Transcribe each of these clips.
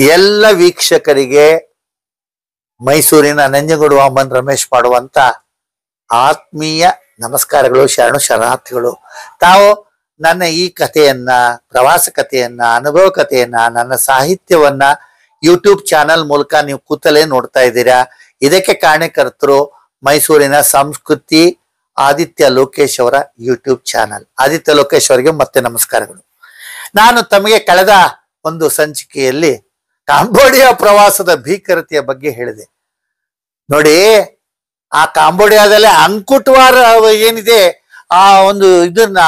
ಎಲ್ಲ ವೀಕ್ಷಕರಿಗೆ ಮೈಸೂರಿನ ನಂಜನಗೂಡು ವಾಮನ್ ರಮೇಶ್ ಮಾಡುವಂತ ಆತ್ಮೀಯ ನಮಸ್ಕಾರಗಳು, ಶರಣಾರ್ಥಿಗಳು. ತಾವು ನನ್ನ ಈ ಕಥೆಯನ್ನ, ಪ್ರವಾಸ ಕಥೆಯನ್ನ, ಅನುಭವ ಕಥೆಯನ್ನ, ನನ್ನ ಸಾಹಿತ್ಯವನ್ನ ಯೂಟ್ಯೂಬ್ ಚಾನಲ್ ಮೂಲಕ ನೀವು ಕೂತಲೇ ನೋಡ್ತಾ ಇದ್ದೀರಾ. ಇದಕ್ಕೆ ಕಾರಣಕರ್ತರು ಮೈಸೂರಿನ ಸಂಸ್ಕೃತಿ ಆದಿತ್ಯ ಲೋಕೇಶ್ ಅವರ ಯೂಟ್ಯೂಬ್ ಚಾನಲ್. ಆದಿತ್ಯ ಲೋಕೇಶ್ ಅವರಿಗೆ ಮತ್ತೆ ನಮಸ್ಕಾರಗಳು. ನಾನು ತಮಗೆ ಕಳೆದ ಒಂದು ಸಂಚಿಕೆಯಲ್ಲಿ ಕಾಂಬೋಡಿಯಾ ಪ್ರವಾಸದ ಭೀಕರತೆಯ ಬಗ್ಗೆ ಹೇಳಿದೆ. ನೋಡಿ, ಆ ಕಾಂಬೋಡಿಯಾದಲ್ಲಿ ಅಂಕುಟ್ವಾರ ಏನಿದೆ, ಆ ಒಂದು ಇದನ್ನ,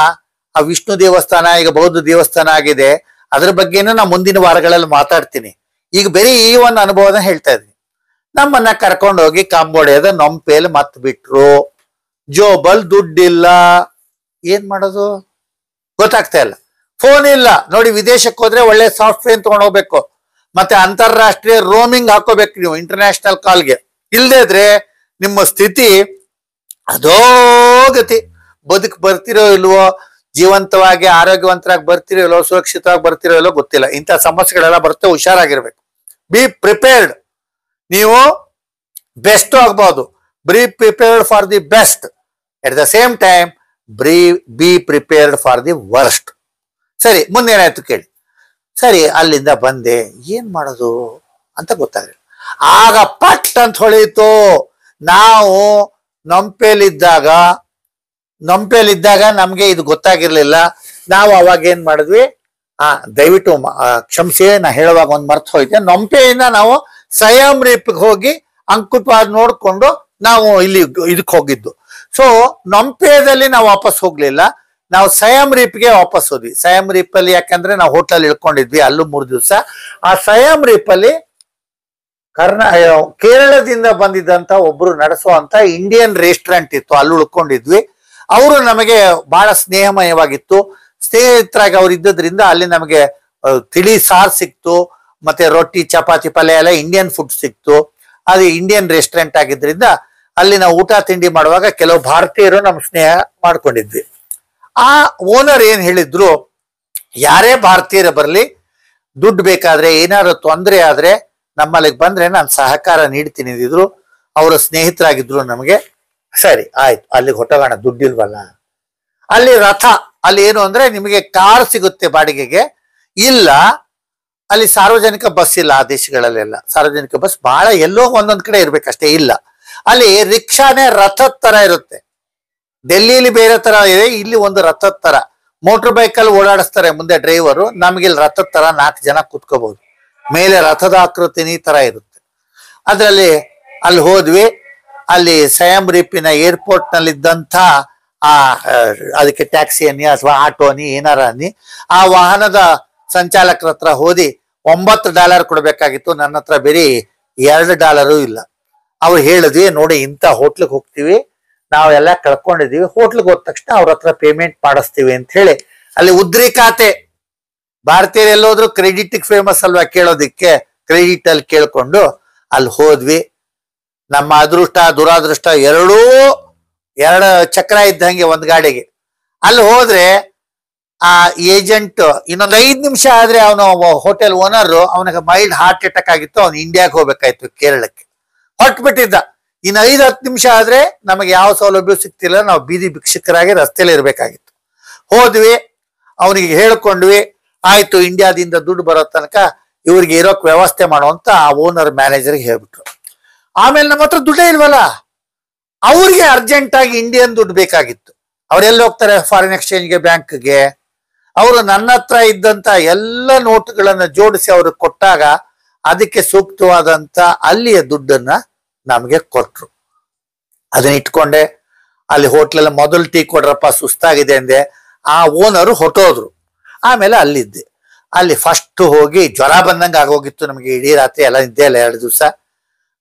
ಆ ವಿಷ್ಣು ದೇವಸ್ಥಾನ ಈಗ ಬೌದ್ಧ ದೇವಸ್ಥಾನ ಆಗಿದೆ, ಅದ್ರ ಬಗ್ಗೆನೂ ನಾ ಮುಂದಿನ ವಾರಗಳಲ್ಲಿ ಮಾತಾಡ್ತೀನಿ. ಈಗ ಬೇರೆ ಈ ಒಂದು ಅನುಭವನ ಹೇಳ್ತಾ ಇದ್ದೀನಿ. ನಮ್ಮನ್ನ ಕರ್ಕೊಂಡೋಗಿ ಕಾಂಬೋಡಿಯಾದ ನೊಂಪೇಲ್ ಮತ್ ಬಿಟ್ರು. ಜೋಬಲ್ ದುಡ್ಡಿಲ್ಲ, ಏನ್ ಮಾಡೋದು ಗೊತ್ತಾಗ್ತಾ ಇಲ್ಲ. ಫೋನ್ ಇಲ್ಲ. ನೋಡಿ, ವಿದೇಶಕ್ಕೆ ಹೋದ್ರೆ ಒಳ್ಳೆ ಸಾಫ್ಟ್ವೇರ್ ತಗೊಂಡು ಹೋಗ್ಬೇಕು, ಮತ್ತೆ ಅಂತಾರಾಷ್ಟ್ರೀಯ ರೋಮಿಂಗ್ ಹಾಕೋಬೇಕು ನೀವು ಇಂಟರ್ನ್ಯಾಷನಲ್ ಕಾಲ್ಗೆ. ಇಲ್ಲದೆ ಇದ್ರೆ ನಿಮ್ಮ ಸ್ಥಿತಿ ಅಧೋಗತಿ. ಬರ್ತಿರೋ ಇಲ್ವೋ, ಜೀವಂತವಾಗಿ ಆರೋಗ್ಯವಂತರಾಗಿ ಬರ್ತಿರೋ ಇಲ್ವೋ, ಸುರಕ್ಷಿತವಾಗಿ ಬರ್ತಿರೋ ಇಲ್ವೋ ಗೊತ್ತಿಲ್ಲ. ಇಂಥ ಸಮಸ್ಯೆಗಳೆಲ್ಲ ಬರುತ್ತೆ, ಹುಷಾರಾಗಿರ್ಬೇಕು. Be prepared. ನೀವು ಬೆಸ್ಟ್ ಆಗ್ಬಹುದು. Be prepared for the best. At the same time be prepared for the worst. ಸರಿ, ಮುಂದೇನಾಯ್ತು ಕೇಳಿ. ಸರಿ, ಅಲ್ಲಿಂದ ಬಂದೆ, ಏನ್ ಮಾಡೋದು ಅಂತ ಗೊತ್ತಾಗಲಿಲ್ಲ. ಆಗ ಪಟ್ ಅಂತ ಹೊಳೀತು. ನಾವು ನಂಪೇಲಿದ್ದಾಗ ನಮ್ಗೆ ಇದು ಗೊತ್ತಾಗಿರ್ಲಿಲ್ಲ. ನಾವು ಅವಾಗ ಏನ್ ಮಾಡಿದ್ವಿ, ದಯವಿಟ್ಟು ಕ್ಷಮಿಸಿ, ನಾ ಹೇಳುವಾಗ ಒಂದ್ ಮರ್ತು ಹೋಯ್ತೆ. ನಂಪೆಯಿಂದ ನಾವು ಸಯಾಮ್ ರೀಪ್ಗೆ ಹೋಗಿ ಅಂಕುಟ್ವಾದ ನೋಡ್ಕೊಂಡು ನಾವು ಇಲ್ಲಿ ಇದಕ್ಕೆ ಹೋಗಿದ್ದು. ಸೊ ನಂಪೇದಲ್ಲಿ ನಾವು ವಾಪಸ್ ಹೋಗ್ಲಿಲ್ಲ, ನಾವು ಸಯಾಮ್ ರೀಪ್ಗೆ ವಾಪಸ್ ಹೋದ್ವಿ. ಸಯಾಮ್ ರೀಪ್ ಅಲ್ಲಿ ಯಾಕಂದ್ರೆ ನಾವು ಹೋಟೆಲ್ ಇಳ್ಕೊಂಡಿದ್ವಿ, ಅಲ್ಲೂ 3 ದಿವಸ. ಆ ಸಯಾಮ್ ರೀಪ್ ಅಲ್ಲಿ ಕೇರಳದಿಂದ ಬಂದಿದ್ದಂತ ಒಬ್ರು ನಡೆಸುವಂತ ಇಂಡಿಯನ್ ರೆಸ್ಟೋರೆಂಟ್ ಇತ್ತು, ಅಲ್ಲಿ ಉಳ್ಕೊಂಡಿದ್ವಿ. ಅವರು ನಮಗೆ ಬಹಳ ಸ್ನೇಹಮಯವಾಗಿತ್ತು. ಸ್ನೇಹಿತರಾಗಿ ಅವ್ರು ಇದ್ದದ್ರಿಂದ ಅಲ್ಲಿ ನಮಗೆ ತಿಳಿ ಸಾರು ಸಿಕ್ತು, ಮತ್ತೆ ರೊಟ್ಟಿ, ಚಪಾತಿ, ಪಲ್ಯ ಎಲ್ಲ ಇಂಡಿಯನ್ ಫುಡ್ ಸಿಕ್ತು. ಅದು ಇಂಡಿಯನ್ ರೆಸ್ಟೋರೆಂಟ್ ಆಗಿದ್ರಿಂದ ಅಲ್ಲಿ ನಾವು ಊಟ ತಿಂಡಿ ಮಾಡುವಾಗ ಕೆಲವು ಭಾರತೀಯರು ನಮ್ ಸ್ನೇಹ ಮಾಡ್ಕೊಂಡಿದ್ವಿ. ಆ ಓನರ್ ಏನ್ ಹೇಳಿದ್ರು, ಯಾರೇ ಭಾರತೀಯರ ಬರ್ಲಿ, ದುಡ್ಡು ಬೇಕಾದ್ರೆ, ಏನಾದ್ರು ತೊಂದರೆ ಆದ್ರೆ ನಮ್ಮಲ್ಲಿಗೆ ಬಂದ್ರೆ ನಾನು ಸಹಕಾರ ನೀಡ್ತೀನಿ ಅಂದಿದ್ರು. ಅವರ ಸ್ನೇಹಿತರಾಗಿದ್ರು ನಮಗೆ. ಸರಿ ಆಯ್ತು, ಅಲ್ಲಿಗೆ ಹೊಟ್ಟೋಗೋಣ, ದುಡ್ಡಿಲ್ವಲ್ಲ. ಅಲ್ಲಿ ರಥ, ಅಲ್ಲಿ ಏನು ಅಂದ್ರೆ ನಿಮಗೆ ಕಾರ್ ಸಿಗುತ್ತೆ ಬಾಡಿಗೆಗೆ, ಇಲ್ಲ ಅಲ್ಲಿ ಸಾರ್ವಜನಿಕ ಬಸ್ ಇಲ್ಲ. ಆ ದೇಶಗಳಲ್ಲೆಲ್ಲ ಸಾರ್ವಜನಿಕ ಬಸ್ ಬಹಳ ಎಲ್ಲೋ ಒಂದೊಂದ್ ಕಡೆ ಇರ್ಬೇಕಷ್ಟೇ, ಇಲ್ಲ. ಅಲ್ಲಿ ರಿಕ್ಷಾನೇ ರಥದ ತರ ಇರುತ್ತೆ. ಡೆಲ್ಲಿಲಿ ಬೇರೆ ತರ ಇದೆ, ಇಲ್ಲಿ ಒಂದು ರಥದ ತರ. ಮೋಟರ್ ಬೈಕಲ್ಲಿ ಓಡಾಡಿಸ್ತಾರೆ ಮುಂದೆ ಡ್ರೈವರು, ನಮ್ಗೆ ಇಲ್ಲಿ ರಥದ ತರ 4 ಜನ ಕುತ್ಕೋಬಹುದು. ಮೇಲೆ ರಥದ ಆಕೃತಿನಿ ತರ ಇರುತ್ತೆ. ಅದ್ರಲ್ಲಿ ಅಲ್ಲಿ ಹೋದ್ವಿ. ಅಲ್ಲಿ ಸಯಾಮ್ ರೀಪಿನ ಏರ್ಪೋರ್ಟ್ ನಲ್ಲಿದ್ದಂಥ ಅದಕ್ಕೆ ಟ್ಯಾಕ್ಸಿ ಅನ್ನಿ ಅಥವಾ ಆಟೋ ಅನ್ನಿ, ಏನಾರ ಅನ್ನಿ, ಆ ವಾಹನದ ಸಂಚಾಲಕರ ಹತ್ರ ಹೋದಿ $9 ಕೊಡ್ಬೇಕಾಗಿತ್ತು. ನನ್ನ ಹತ್ರ ಬೇರೆ $2 ಇಲ್ಲ. ಅವ್ರು ಹೇಳಿದ್ವಿ, ನೋಡಿ ಇಂಥ ಹೋಟ್ಲಿಗೆ ಹೋಗ್ತೀವಿ, ನಾವೆಲ್ಲ ಕಳ್ಕೊಂಡಿದೀವಿ, ಹೋಟ್ಲಿಗೆ ಹೋದ ತಕ್ಷಣ ಅವ್ರ ಹತ್ರ ಪೇಮೆಂಟ್ ಮಾಡಿಸ್ತೀವಿ ಅಂತ ಹೇಳಿ, ಅಲ್ಲಿ ಉದ್ರಿ ಖಾತೆ, ಭಾರತೀಯರು ಎಲ್ಲೋದ್ರು ಕ್ರೆಡಿಟ್ ಫೇಮಸ್ ಅಲ್ವಾ ಕೇಳೋದಿಕ್ಕೆ, ಕ್ರೆಡಿಟ್ ಅಲ್ಲಿ ಕೇಳ್ಕೊಂಡು ಅಲ್ಲಿ ಹೋದ್ವಿ. ನಮ್ಮ ಅದೃಷ್ಟ ದುರಾದೃಷ್ಟ ಎರಡು ಚಕ್ರ ಇದ್ದಂಗೆ ಒಂದ್ ಗಾಡಿಗೆ. ಅಲ್ಲಿ ಹೋದ್ರೆ ಆ ಏಜೆಂಟ್ ಇನ್ನೊಂದು 5 ನಿಮಿಷ ಆದ್ರೆ ಅವನು ಹೋಟೆಲ್ ಓನರ್, ಅವನಿಗೆ ಮೈಲ್ಡ್ ಹಾರ್ಟ್ ಅಟ್ಯಾಕ್ ಆಗಿತ್ತು, ಅವ್ನು ಇಂಡಿಯಾಗೆ ಹೋಗ್ಬೇಕಾಯ್ತು, ಕೇರಳಕ್ಕೆ ಹೊರಟ್ಬಿಟ್ಟಿದ್ದ. ಇನ್ನು 5-10 ನಿಮಿಷ ಆದ್ರೆ ನಮಗೆ ಯಾವ ಸೌಲಭ್ಯ ಸಿಗ್ತಿಲ್ಲ, ನಾವು ಬೀದಿ ಭಿಕ್ಷಕರಾಗಿ ರಸ್ತೆಯಲ್ಲಿ ಇರ್ಬೇಕಾಗಿತ್ತು. ಹೋದ್ವಿ, ಅವನಿಗೆ ಹೇಳ್ಕೊಂಡ್ವಿ, ಆಯ್ತು ಇಂಡಿಯಾದಿಂದ ದುಡ್ಡು ಬರೋ ತನಕ ಇವ್ರಿಗೆ ಇರೋಕ್ ವ್ಯವಸ್ಥೆ ಮಾಡುವಂತ ಆ ಓನರ್ ಮ್ಯಾನೇಜರ್ಗೆ ಹೇಳ್ಬಿಟ್ರು. ಆಮೇಲೆ ನಮ್ಮ ಹತ್ರ ದುಡ್ಡೇ ಇಲ್ವಲ್ಲ, ಅವ್ರಿಗೆ ಅರ್ಜೆಂಟ್ ಆಗಿ ಇಂಡಿಯನ್ ದುಡ್ಡು ಬೇಕಾಗಿತ್ತು. ಅವ್ರೆಲ್ಲ ಹೋಗ್ತಾರೆ ಫಾರಿನ್ ಎಕ್ಸ್ಚೇಂಜ್ಗೆ, ಬ್ಯಾಂಕ್ಗೆ. ಅವರು ನನ್ನ ಹತ್ರ ಇದ್ದಂತ ಎಲ್ಲ ನೋಟುಗಳನ್ನ ಜೋಡಿಸಿ ಅವ್ರಿಗೆ ಕೊಟ್ಟಾಗ ಅದಕ್ಕೆ ಸೂಕ್ತವಾದಂತ ಅಲ್ಲಿಯ ದುಡ್ಡನ್ನ ನಮ್ಗೆ ಕೊಟ್ರು. ಅದನ್ನ ಇಟ್ಕೊಂಡೆ ಅಲ್ಲಿ ಹೋಟ್ಲಲ್ಲಿ ಮೊದಲು ಟೀ ಕೊಡ್ರಪ್ಪ, ಸುಸ್ತಾಗಿದೆ ಅಂದೆ. ಆ ಓನರು ಹೊಟ್ಟೋದ್ರು. ಆಮೇಲೆ ಅಲ್ಲಿದ್ದೆ. ಅಲ್ಲಿ ಫಸ್ಟ್ ಹೋಗಿ ಜ್ವರ ಬಂದಂಗೆ ಆಗೋಗಿತ್ತು ನಮಗೆ. ಇಡೀ ರಾತ್ರಿ ಎಲ್ಲ ನಿದ್ದೆ ಇಲ್ಲ, 2 ದಿವಸ.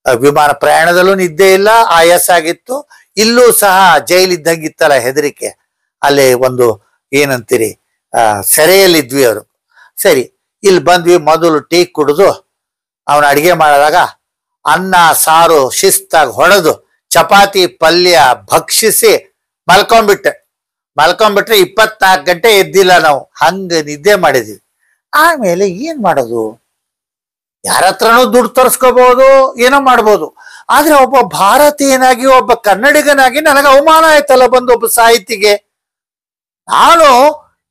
ವಿಮಾನ ಪ್ರಯಾಣದಲ್ಲೂ ನಿದ್ದೆ ಇಲ್ಲ, ಆಯಾಸ ಆಗಿತ್ತು. ಇಲ್ಲೂ ಸಹ ಜೈಲ್ ಇದ್ದಂಗಿತ್ತಲ್ಲ, ಹೆದರಿಕೆ. ಅಲ್ಲಿ ಒಂದು ಏನಂತೀರಿ, ಸೆರೆಯಲ್ಲಿದ್ವಿ ಅವರು. ಸರಿ, ಇಲ್ಲಿ ಬಂದ್ವಿ. ಮೊದಲು ಟೀ ಕುಡಿದು ಅವನ ಅಡಿಗೆ ಮಾಡಿದಾಗ ಅನ್ನ ಸಾರು ಶಿಸ್ತಾಗಿ ಹೊಡೆದು ಚಪಾತಿ ಪಲ್ಯ ಭಕ್ಷಿಸಿ ಮಲ್ಕೊಂಡ್ಬಿಟ್ರೆ 24 ಗಂಟೆ ಎದ್ದಿಲ್ಲ ನಾವು, ಹಂಗ ನಿದ್ದೆ ಮಾಡಿದ್ವಿ. ಆಮೇಲೆ ಏನ್ ಮಾಡೋದು, ಯಾರ ಹತ್ರನೂ ದುಡ್ಡು ತರಿಸ್ಕೋಬಹುದು, ಏನೋ ಮಾಡ್ಬೋದು. ಆದ್ರೆ ಒಬ್ಬ ಭಾರತೀಯನಾಗಿ, ಒಬ್ಬ ಕನ್ನಡಿಗನಾಗಿ ನನಗೆ ಅವಮಾನ ಆಯ್ತಲ್ಲ ಬಂದು ಒಬ್ಬ ಸಾಹಿತಿಗೆ. ನಾನು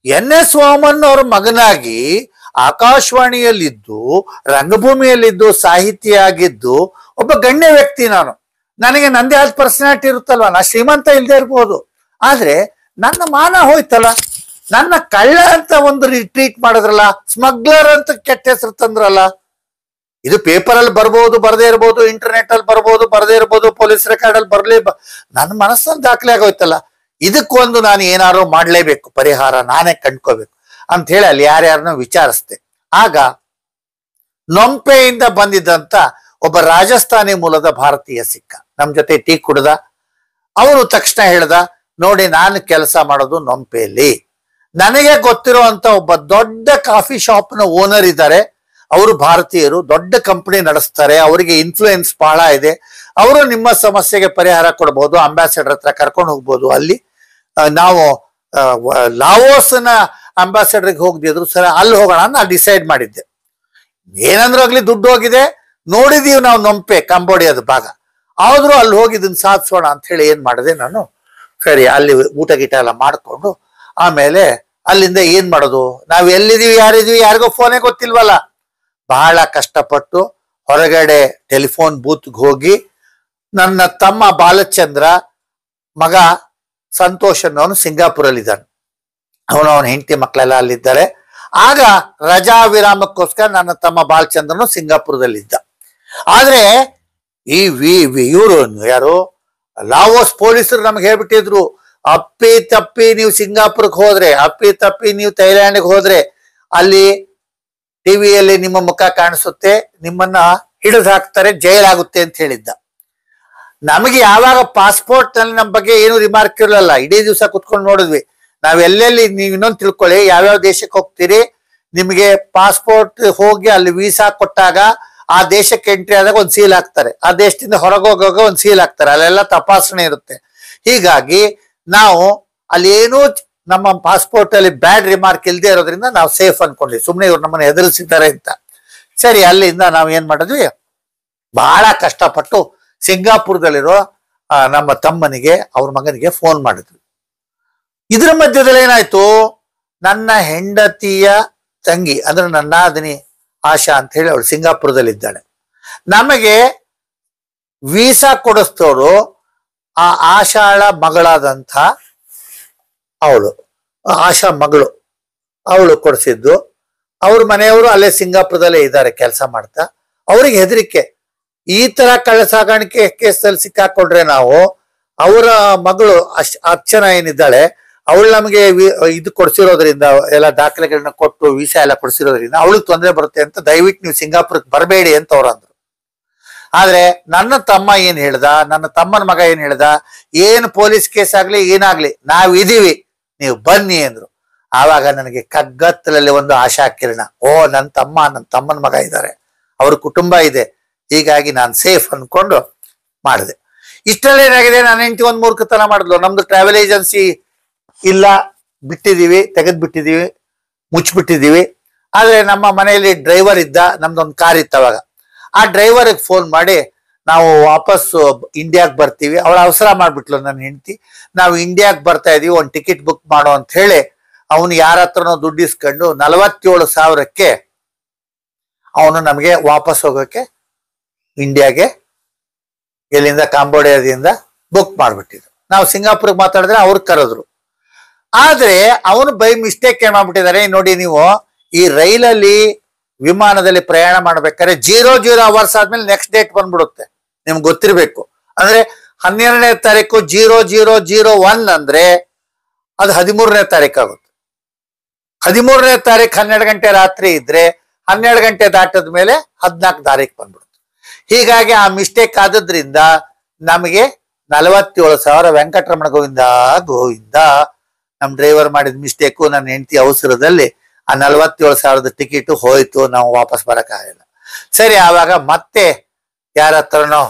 NS ವಾಮನ್ ಅವ್ರ ಮಗನಾಗಿ ಆಕಾಶವಾಣಿಯಲ್ಲಿದ್ದು, ರಂಗಭೂಮಿಯಲ್ಲಿದ್ದು, ಸಾಹಿತಿ ಆಗಿದ್ದು ಒಬ್ಬ ಗಣ್ಯ ವ್ಯಕ್ತಿ ನಾನು. ನನಗೆ ನಂದೇ ಆದ ಪರ್ಸನಾಲಿಟಿ ಇರುತ್ತಲ್ವ, ನಾ ಶ್ರೀಮಂತ ಇಲ್ಲದೆ ಇರ್ಬೋದು, ಆದ್ರೆ ನನ್ನ ಮಾನ ಹೋಯ್ತಲ್ಲ. ನನ್ನ ಕಳ್ಳ ಅಂತ ಒಂದು ಟ್ರೀಟ್ ಮಾಡಿದ್ರಲ್ಲ, ಸ್ಮಗ್ಲರ್ ಅಂತ ಕೆಟ್ಟ ಹೆಸರು ತಂದ್ರಲ್ಲ. ಇದು ಪೇಪರ್ ಅಲ್ಲಿ ಬರ್ಬೋದು, ಬರದೇ ಇರ್ಬೋದು, ಇಂಟರ್ನೆಟ್ ಅಲ್ಲಿ ಬರ್ಬೋದು, ಬರದೇ ಇರ್ಬೋದು, ಪೊಲೀಸ್ ರೆಕಾರ್ಡ್ ಅಲ್ಲಿ ಬರ್ಲೇ ನನ್ನ ಮನಸ್ಸಲ್ಲಿ ದಾಖಲೆ ಆಗೋಯ್ತಲ್ಲ. ಇದಕ್ಕೊಂದು ನಾನು ಏನಾದ್ರು ಮಾಡ್ಲೇಬೇಕು, ಪರಿಹಾರ ನಾನೇ ಕಂಡ್ಕೋಬೇಕು ಅಂತ ಹೇಳಿ ಅಲ್ಲಿ ಯಾರ್ಯಾರನ್ನ ವಿಚಾರಿಸ್ದೆ. ಆಗ ನೊಂಪೆಯಿಂದ ಬಂದಿದ್ದಂತ ಒಬ್ಬ ರಾಜಸ್ಥಾನಿ ಮೂಲದ ಭಾರತೀಯ ಸಿಕ್ಕ ನಮ್ ಜೊತೆ ಟೀ ಕುಡ್ದ. ಅವನು ತಕ್ಷಣ ಹೇಳ್ದ, ನೋಡಿ ನಾನು ಕೆಲಸ ಮಾಡೋದು ನೊಂಪೆಯಲ್ಲಿ, ನನಗೆ ಗೊತ್ತಿರೋ ಅಂತ ಒಬ್ಬ ದೊಡ್ಡ ಕಾಫಿ ಶಾಪ್ ನ ಓನರ್ ಇದ್ದಾರೆ, ಅವರು ಭಾರತೀಯರು, ದೊಡ್ಡ ಕಂಪನಿ ನಡೆಸ್ತಾರೆ, ಅವರಿಗೆ ಇನ್ಫ್ಲೂಯೆನ್ಸ್ ಬಹಳ ಇದೆ, ಅವರು ನಿಮ್ಮ ಸಮಸ್ಯೆಗೆ ಪರಿಹಾರ ಕೊಡ್ಬೋದು, ಅಂಬಾಸಿಡರ್ ಹತ್ರ ಕರ್ಕೊಂಡು ಹೋಗ್ಬೋದು. ಅಲ್ಲಿ ನಾವು ಲಾವೋಸ್ನ ಅಂಬಾಸಿಡರ್ಗೆ ಹೋಗ್ದಿದ್ರು ಸರ್, ಅಲ್ಲಿ ಹೋಗೋಣ ನಾನು ಡಿಸೈಡ್ ಮಾಡಿದ್ದೆ. ಏನಂದ್ರೂ ಆಗ್ಲಿ ದುಡ್ಡು ಹೋಗಿದೆ, ನೋಡಿದೀವಿ ನಾವು ನೊಂಪೆ ಕಂಬೋಡಿಯಾದ ಭಾಗ, ಆದ್ರೂ ಅಲ್ಲಿ ಹೋಗಿ ಇದನ್ನ ಸಾಧಿಸೋಣ ಅಂತ ಹೇಳಿ ಏನ್ ಮಾಡಿದೆ ನಾನು, ಸರಿ ಅಲ್ಲಿ ಊಟ ಗೀಟ ಎಲ್ಲ ಮಾಡ್ಕೊಂಡು ಆಮೇಲೆ ಅಲ್ಲಿಂದ ಏನ್ ಮಾಡೋದು, ನಾವ್ ಎಲ್ಲಿದೀವಿ ಯಾರಿದೀವಿ ಯಾರಿಗೋ ಫೋನೇ ಗೊತ್ತಿಲ್ವಲ್ಲ. ಬಹಳ ಕಷ್ಟಪಟ್ಟು ಹೊರಗಡೆ ಟೆಲಿಫೋನ್ ಬೂತ್ಗೆ ಹೋಗಿ ನನ್ನ ತಮ್ಮ ಬಾಲಚಂದ್ರ, ಮಗ ಸಂತೋಷ್ ಅನ್ನೋನು ಸಿಂಗಾಪುರಲ್ಲಿ ಇದ್ದಾನೆ, ಅವನ ಹೆಂಡತಿ ಮಕ್ಕಳೆಲ್ಲ ಅಲ್ಲಿದ್ದಾರೆ. ಆಗ ರಜಾ ವಿರಾಮಕ್ಕೋಸ್ಕರ ನನ್ನ ತಮ್ಮ ಬಾಲಚಂದ್ರನು ಸಿಂಗಾಪುರದಲ್ಲಿದ್ದ. ಆದ್ರೆ ಈ ಇವರು ಯಾರು ಲಾವೋಸ್ ಪೊಲೀಸರು ನಮ್ಗೆ ಹೇಳ್ಬಿಟ್ಟಿದ್ರು, ಅಪ್ಪಿ ತಪ್ಪಿ ನೀವು ಸಿಂಗಾಪುರ್ಗೆ ಹೋದ್ರೆ, ಅಪ್ಪಿ ತಪ್ಪಿ ನೀವು ಥೈಲ್ಯಾಂಡ್ಗೆ ಹೋದ್ರೆ ಅಲ್ಲಿ ಟಿವಿಯಲ್ಲಿ ನಿಮ್ಮ ಮುಖ ಕಾಣಿಸುತ್ತೆ, ನಿಮ್ಮನ್ನ ಹಿಡಿದು ಹಾಕ್ತಾರೆ, ಜೈಲಾಗುತ್ತೆ ಅಂತ ಹೇಳಿದ್ದ. ನಮಗೆ ಯಾವಾಗ ಪಾಸ್ಪೋರ್ಟ್ ನಲ್ಲಿ ನಮ್ಮ ಬಗ್ಗೆ ಏನು ರಿಮಾರ್ಕ್ ಇರಲಿಲ್ಲ, ಇಡೀ ದಿವಸ ಕುತ್ಕೊಂಡು ನೋಡಿದ್ವಿ. ನಾವ್ ಎಲ್ಲೆಲ್ಲಿ, ನೀವು ಇನ್ನೊಂದು ತಿಳ್ಕೊಳ್ಳಿ, ಯಾವ್ಯಾವ ದೇಶಕ್ಕೆ ಹೋಗ್ತೀರಿ, ನಿಮಗೆ ಪಾಸ್ಪೋರ್ಟ್ ಹೋಗಿ ಅಲ್ಲಿ ವೀಸಾ ಕೊಟ್ಟಾಗ ಆ ದೇಶಕ್ಕೆ ಎಂಟ್ರಿ ಆದಾಗ ಒಂದು ಸೀಲ್ ಹಾಕ್ತಾರೆ, ಆ ದೇಶದಿಂದ ಹೊರಗೋಗುವಾಗ ಒಂದು ಸೀಲ್ ಹಾಕ್ತಾರೆ, ಅಲ್ಲೆಲ್ಲ ತಪಾಸಣೆ ಇರುತ್ತೆ. ಹೀಗಾಗಿ ನಾವು ಅಲ್ಲಿ ಏನೂ ನಮ್ಮ ಪಾಸ್ಪೋರ್ಟ್ ಅಲ್ಲಿ ಬ್ಯಾಡ್ ರಿಮಾರ್ಕ್ ಇಲ್ಲದೆ ಇರೋದ್ರಿಂದ ನಾವು ಸೇಫ್ ಅನ್ಕೊಂಡ್ವಿ, ಸುಮ್ಮನೆ ಇವ್ರು ನಮ್ಮನ್ನ ಎದುರಿಸಿದ್ದಾರೆ ಅಂತ. ಸರಿ, ಅಲ್ಲಿಂದ ನಾವು ಏನ್ ಮಾಡಿದ್ವಿ, ಬಹಳ ಕಷ್ಟಪಟ್ಟು ಸಿಂಗಾಪುರದಲ್ಲಿರೋ ನಮ್ಮ ತಮ್ಮನಿಗೆ, ಅವ್ರ ಮಗನಿಗೆ ಫೋನ್ ಮಾಡಿದ್ವಿ. ಇದ್ರ ಮಧ್ಯದಲ್ಲಿ ಏನಾಯ್ತು, ನನ್ನ ಹೆಂಡತಿಯ ತಂಗಿ ಅಂದ್ರೆ ನನ್ನ ನಾದಿನಿ ಆಶಾ ಅಂತ ಹೇಳಿ ಅವಳು ಸಿಂಗಾಪುರದಲ್ಲಿದ್ದಾಳೆ. ನಮಗೆ ವೀಸಾ ಕೊಡಿಸ್ತವ್ರು ಆ ಆಶಾಳ ಮಗಳಾದಂಥ ಅವಳು, ಆಶಾ ಮಗಳು, ಅವಳು ಕೊಡಿಸಿದ್ದು. ಅವ್ರ ಮನೆಯವರು ಅಲ್ಲೇ ಸಿಂಗಾಪುರದಲ್ಲೇ ಇದ್ದಾರೆ ಕೆಲಸ ಮಾಡ್ತಾ. ಅವ್ರಿಗೆ ಹೆದರಿಕೆ, ಈ ತರ ಕಳ್ಳ ಸಾಗಾಣಿಕೆ ಕೇಸಲ್ಲಿ ಸಿಕ್ಕಾಕೊಂಡ್ರೆ ನಾವು, ಅವರ ಮಗಳು ಅರ್ಚನಾ ಏನಿದ್ದಾಳೆ ಅವಳು ನಮಗೆ ಇದು ಕೊಡ್ಸಿರೋದ್ರಿಂದ, ಎಲ್ಲ ದಾಖಲೆಗಳನ್ನ ಕೊಟ್ಟು ವೀಸಾ ಎಲ್ಲ ಕೊಡ್ಸಿರೋದ್ರಿಂದ ಅವಳಿಗೆ ತೊಂದರೆ ಬರುತ್ತೆ ಅಂತ ದಯವಿಟ್ಟು ನೀವು ಸಿಂಗಾಪುರಕ್ಕೆ ಬರಬೇಡಿ ಅಂತ ಅವ್ರು ಅಂದ್ರು. ಆದ್ರೆ ನನ್ನ ತಮ್ಮ ಏನ್ ಹೇಳ್ದ, ನನ್ನ ತಮ್ಮನ ಮಗ ಏನ್ ಹೇಳ್ದ, ಏನು ಪೊಲೀಸ್ ಕೇಸ್ ಆಗ್ಲಿ ಏನಾಗ್ಲಿ ನಾವಿದೀವಿ, ನೀವು ಬನ್ನಿ ಅಂದ್ರು. ಆವಾಗ ನನಗೆ ಕಗ್ಗತ್ತಲಲ್ಲಿ ಒಂದು ಆಶಾ ಕಿರಣ, ಓ ನನ್ನ ತಮ್ಮನ ಮಗ ಇದ್ದಾರೆ, ಅವ್ರ ಕುಟುಂಬ ಇದೆ, ಹೀಗಾಗಿ ನಾನು ಸೇಫ್ ಅನ್ಕೊಂಡು ಮಾಡಿದೆ. ಇಷ್ಟರಲ್ಲಿ ಏನಾಗಿದೆ, ನನ್ನ ಹೆಂಡತಿ ಒಂದು ಮೂರ್ಖತನ ಮಾಡಿದ್ಲು. ನಮ್ದು ಟ್ರಾವೆಲ್ ಏಜೆನ್ಸಿ ಇಲ್ಲ, ಬಿಟ್ಟಿದೀವಿ, ತೆಗೆದ್ಬಿಟ್ಟಿದೀವಿ, ಮುಚ್ಚಿಬಿಟ್ಟಿದೀವಿ. ಆದ್ರೆ ನಮ್ಮ ಮನೆಯಲ್ಲಿ ಡ್ರೈವರ್ ಇದ್ದ, ನಮ್ದೊಂದು ಕಾರ್ ಇತ್ತು ಅವಾಗ. ಆ ಡ್ರೈವರ್ಗೆ ಫೋನ್ ಮಾಡಿ ನಾವು ವಾಪಸ್ ಇಂಡಿಯಾಗೆ ಬರ್ತೀವಿ, ಅವಳ ಅವಸರ ಮಾಡ್ಬಿಟ್ಲು ನನ್ನ ಹೆಂಡತಿ, ನಾವು ಇಂಡಿಯಾಗೆ ಬರ್ತಾ ಇದೀವಿ, ಒಂದು ಟಿಕೆಟ್ ಬುಕ್ ಮಾಡೋ ಅಂತ ಹೇಳಿ ಅವನು ಯಾರ ಹತ್ರನೋ ದುಡ್ಡು ಇಸ್ಕೊಂಡು 47,000ಕ್ಕೆ ಅವನು ನಮಗೆ ವಾಪಸ್ ಹೋಗೋಕೆ ಇಂಡಿಯಾಗೆ, ಎಲ್ಲಿಂದ ಕಾಂಬೋಡಿಯಾದಿಂದ ಬುಕ್ ಮಾಡ್ಬಿಟ್ಟಿದ್ರು. ನಾವು ಸಿಂಗಾಪುರ್ಗೆ ಮಾತಾಡಿದ್ರೆ ಅವ್ರು ಕರೆದ್ರು. ಆದ್ರೆ ಅವನು ಬೈ ಮಿಸ್ಟೇಕ್ ಏನ್ ಮಾಡ್ಬಿಟ್ಟಿದ್ದಾರೆ ನೋಡಿ, ನೀವು ಈ ರೈಲಲ್ಲಿ ವಿಮಾನದಲ್ಲಿ ಪ್ರಯಾಣ ಮಾಡ್ಬೇಕಾದ್ರೆ 00 ಅವರ್ಸ್ ಆದ್ಮೇಲೆ ನೆಕ್ಸ್ಟ್ ಡೇಟ್ ಬಂದ್ಬಿಡುತ್ತೆ, ನಿಮ್ಗೆ ಗೊತ್ತಿರ್ಬೇಕು. ಅಂದ್ರೆ 12ನೇ ತಾರೀಕು 0001 ಅಂದ್ರೆ ಅದು 13ನೇ ತಾರೀಕು ಆಗುತ್ತೆ. 13ನೇ ತಾರೀಕು 12 ಗಂಟೆ ರಾತ್ರಿ ಇದ್ರೆ 12 ಗಂಟೆ ದಾಟದ ಮೇಲೆ 14 ತಾರೀಕು ಬಂದ್ಬಿಡುತ್ತೆ. ಹೀಗಾಗಿ ಆ ಮಿಸ್ಟೇಕ್ ಆದದ್ರಿಂದ ನಮಗೆ 47,000 ವೆಂಕಟರಮಣ ಗೋವಿಂದ ಗೋವಿಂದ, ನಮ್ ಡ್ರೈವರ್ ಮಾಡಿದ ಮಿಸ್ಟೇಕು, ನನ್ನ ಹೆಂಡತಿ ಅವಸರದಲ್ಲಿ ಆ 47,000 ಟಿಕೆಟ್ ಹೋಯ್ತು, ನಾವು ವಾಪಸ್ ಬರಕ್ಕಾಗಲ್ಲ. ಸರಿ, ಆವಾಗ ಮತ್ತೆ ಯಾರ ಹತ್ರನೋ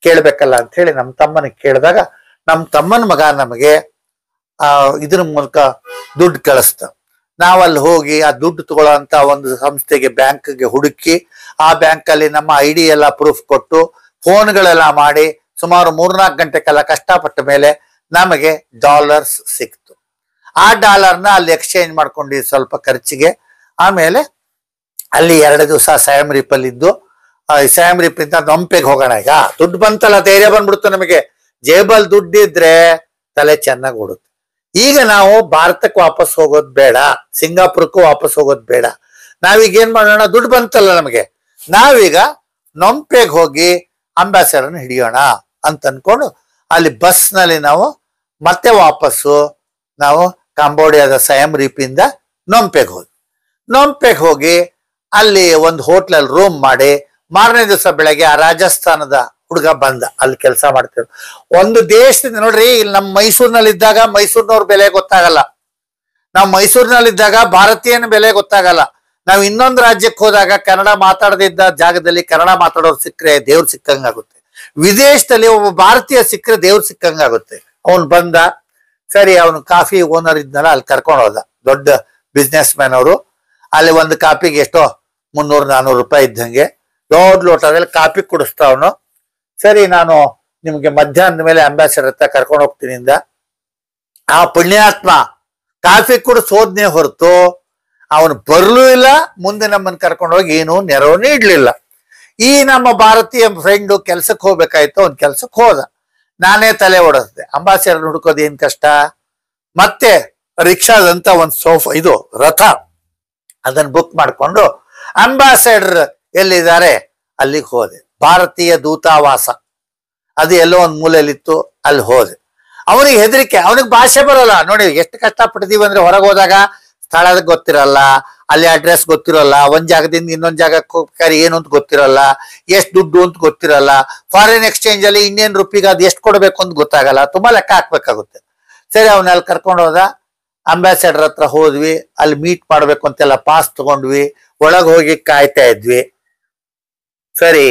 ಕೇಳ್ಬೇಕಲ್ಲ ಅಂತ ಹೇಳಿ ನಮ್ಮ ತಮ್ಮನಿಗೆ ಕೇಳಿದಾಗ ನಮ್ಮ ತಮ್ಮನ ಮಗ ನಮಗೆ ಇದ್ರ ಮೂಲಕ ದುಡ್ಡು ಕಳಿಸ್ತ. ನಾವಲ್ಲಿ ಹೋಗಿ ಆ ದುಡ್ಡು ತಗೊಳ್ಳೋಂತ ಒಂದು ಸಂಸ್ಥೆಗೆ ಬ್ಯಾಂಕ್ಗೆ ಹುಡುಕಿ ಆ ಬ್ಯಾಂಕಲ್ಲಿ ನಮ್ಮ ID ಎಲ್ಲ ಪ್ರೂಫ್ ಕೊಟ್ಟು ಫೋನ್ಗಳೆಲ್ಲ ಮಾಡಿ ಸುಮಾರು 3-4 ಗಂಟೆಗೆಲ್ಲ ಕಷ್ಟಪಟ್ಟ ಮೇಲೆ ನಮಗೆ ಡಾಲರ್ಸ್ ಸಿಕ್ತು. ಆ ಡಾಲರ್ನ ಅಲ್ಲಿ ಎಕ್ಸ್ಚೇಂಜ್ ಮಾಡ್ಕೊಂಡು ಸ್ವಲ್ಪ ಖರ್ಚಿಗೆ ಆಮೇಲೆ ಅಲ್ಲಿ 2 ದಿವಸ ಸಯಾಮ್ ರೀಪ್ ಅಲ್ಲಿ ಇದ್ದು ಸಯಾಮ್ ರೀಪ್ ಇಂದ ನೊಂಪೆಗೆ ಹೋಗೋಣ. ಈಗ ದುಡ್ಡು ಬಂತಲ್ಲ, ಧೈರ್ಯ ಬಂದ್ಬಿಡ್ತು ನಮಗೆ. ಜೇಬಲ್ ದುಡ್ಡಿದ್ರೆ ತಲೆ ಚೆನ್ನಾಗಿ ಓಡುತ್ತೆ. ಈಗ ನಾವು ಭಾರತಕ್ಕೆ ವಾಪಸ್ ಹೋಗೋದು ಬೇಡ, ಸಿಂಗಾಪುರಕ್ಕೂ ವಾಪಸ್ ಹೋಗೋದು ಬೇಡ. ನಾವೀಗ ಏನ್ ಮಾಡೋಣ, ದುಡ್ಡು ಬಂತಲ್ಲ ನಮಗೆ, ನಾವೀಗ ನೊಂಪೆಗೆ ಹೋಗಿ ಅಂಬಾಸಡರ್ನ ಹಿಡಿಯೋಣ ಅಂತ ಅನ್ಕೊಂಡು ಅಲ್ಲಿ ಬಸ್ ನಲ್ಲಿ ನಾವು ಮತ್ತೆ ವಾಪಸ್ಸು ನಾವು ಕಾಂಬೋಡಿಯಾದ ಸಯಾಮ್ ರೀಪಿಂದ ನೊಂಪೆಗೆ ಹೋಗಿ ಅಲ್ಲಿ ಒಂದು ಹೋಟ್ಲಲ್ಲಿ ರೂಮ್ ಮಾಡಿ ಮಾರನೇ ದಿವಸ ಬೆಳಗ್ಗೆ ಆ ರಾಜಸ್ಥಾನದ ಹುಡುಗ ಬಂದ, ಅಲ್ಲಿ ಕೆಲಸ ಮಾಡ್ತಿದ್ರು. ಒಂದು ದೇಶದಿಂದ ನೋಡ್ರಿ, ಇಲ್ಲಿ ನಮ್ಮ ಮೈಸೂರಿನಲ್ಲಿದ್ದಾಗ ಮೈಸೂರಿನವ್ರ ಬೆಲೆ ಗೊತ್ತಾಗಲ್ಲ, ನಾವು ಮೈಸೂರಿನಲ್ಲಿದ್ದಾಗ ಭಾರತೀಯನ ಬೆಲೆ ಗೊತ್ತಾಗಲ್ಲ. ನಾವು ಇನ್ನೊಂದು ರಾಜ್ಯಕ್ಕೆ ಹೋದಾಗ ಕನ್ನಡ ಮಾತಾಡದಿದ್ದ ಜಾಗದಲ್ಲಿ ಕನ್ನಡ ಮಾತಾಡೋರು ಸಿಕ್ಕರೆ ದೇವ್ರು ಸಿಕ್ಕಂಗಾಗುತ್ತೆ. ವಿದೇಶದಲ್ಲಿ ಒಬ್ಬ ಭಾರತೀಯ ಸಿಕ್ಕರೆ ದೇವ್ರು ಸಿಕ್ಕಂಗಾಗುತ್ತೆ. ಅವನು ಬಂದ, ಸರಿ, ಅವನು ಕಾಫಿ ಓನರ್ ಇದ್ನಲ್ಲ ಅಲ್ಲಿ ಕರ್ಕೊಂಡು ಹೋದ. ದೊಡ್ಡ ಬಿಸ್ನೆಸ್ ಮ್ಯಾನ್ ಅವರು. ಅಲ್ಲಿ ಒಂದು ಕಾಪಿಗೆ ಎಷ್ಟೋ 300-400 ರೂಪಾಯಿ ಇದ್ದಂಗೆ ದೊಡ್ಡ ಲೋಟದಲ್ಲಿ ಕಾಪಿ ಕುಡಿಸ್ತಾ ಅವನು. ಸರಿ, ನಾನು ನಿಮ್ಗೆ ಮಧ್ಯಾಹ್ನದ ಮೇಲೆ ಅಂಬಾಸಡರ್ ಹತ್ರ ಕರ್ಕೊಂಡು ಹೋಗ್ತೀನಿ ಇಂದ. ಆ ಪುಣ್ಯಾತ್ಮ ಕಾಫಿ ಕುಡಿಸ್ ಹೋದ್ನೇ ಹೊರತು ಅವನು ಬರ್ಲೂ ಇಲ್ಲ, ಮುಂದೆ ನಮ್ಮನ್ನು ಕರ್ಕೊಂಡು ಹೋಗಿ ಏನು ನೆರವು ನೀಡ್ಲಿಲ್ಲ. ಈ ನಮ್ಮ ಭಾರತೀಯ ಫ್ರೆಂಡು ಕೆಲ್ಸಕ್ಕೆ ಹೋಗ್ಬೇಕಾಯ್ತು, ಅವ್ನ ಕೆಲ್ಸಕ್ಕೆ ಹೋದ. ನಾನೇ ತಲೆ ಓಡಿಸ್ದೆ, ಅಂಬಾಸಡರ್ ಹುಡ್ಕೋದು ಏನ್ ಕಷ್ಟ. ಮತ್ತೆ ರಿಕ್ಷಾದಂತ ಒಂದು ಇದು ರಥ, ಅದನ್ನ ಬುಕ್ ಮಾಡ್ಕೊಂಡು ಅಂಬಾಸಡರ್ ಎಲ್ಲಿದ್ದಾರೆ ಅಲ್ಲಿಗೆ ಹೋದೆ. ಭಾರತೀಯ ದೂತಾವಾಸ ಅದು ಎಲ್ಲೋ ಒಂದು ಮೂಲೆಯಲ್ಲಿತ್ತು, ಅಲ್ಲಿ ಹೋದೆ. ಅವನಿಗೆ ಹೆದರಿಕೆ, ಅವನಿಗೆ ಭಾಷೆ ಬರೋಲ್ಲ. ನೋಡಿ ಎಷ್ಟು ಕಷ್ಟಪಟ್ಟಿದೀವಿ ಅಂದ್ರೆ, ಹೊರಗೆ ಹೋದಾಗ ಸ್ಥಳದ ಗೊತ್ತಿರಲ್ಲ, ಅಲ್ಲಿ ಅಡ್ರೆಸ್ ಗೊತ್ತಿರಲ್ಲ, ಒಂದ್ ಜಾಗದಿಂದ ಇನ್ನೊಂದ್ ಜಾಗಕ್ಕೆ ಹೋಗ್ಬೇಕಾದ್ರೆ ಏನು ಅಂತ ಗೊತ್ತಿರಲ್ಲ, ಎಷ್ಟು ದುಡ್ಡು ಅಂತ ಗೊತ್ತಿರಲ್ಲ, ಫಾರಿನ್ ಎಕ್ಸ್ಚೇಂಜ್ ಅಲ್ಲಿ ಇಂಡಿಯನ್ ರುಪಿಗೆ ಅದು ಎಷ್ಟು ಕೊಡ್ಬೇಕು ಅಂತ ಗೊತ್ತಾಗಲ್ಲ, ತುಂಬಾ ಲೆಕ್ಕ ಹಾಕ್ಬೇಕಾಗುತ್ತೆ. ಸರಿ, ಅವನಲ್ಲಿ ಕರ್ಕೊಂಡು ಹೋದ. ಅಂಬಾಸಡರ್ ಹತ್ರ ಹೋದ್ವಿ, ಅಲ್ಲಿ ಮೀಟ್ ಮಾಡ್ಬೇಕು ಅಂತೆಲ್ಲ ಪಾಸ್ ತಗೊಂಡ್ವಿ. ಒಳಗೆ ಹೋಗಿ ಕಾಯ್ತಾ ಇದ್ವಿ. ಸರಿ,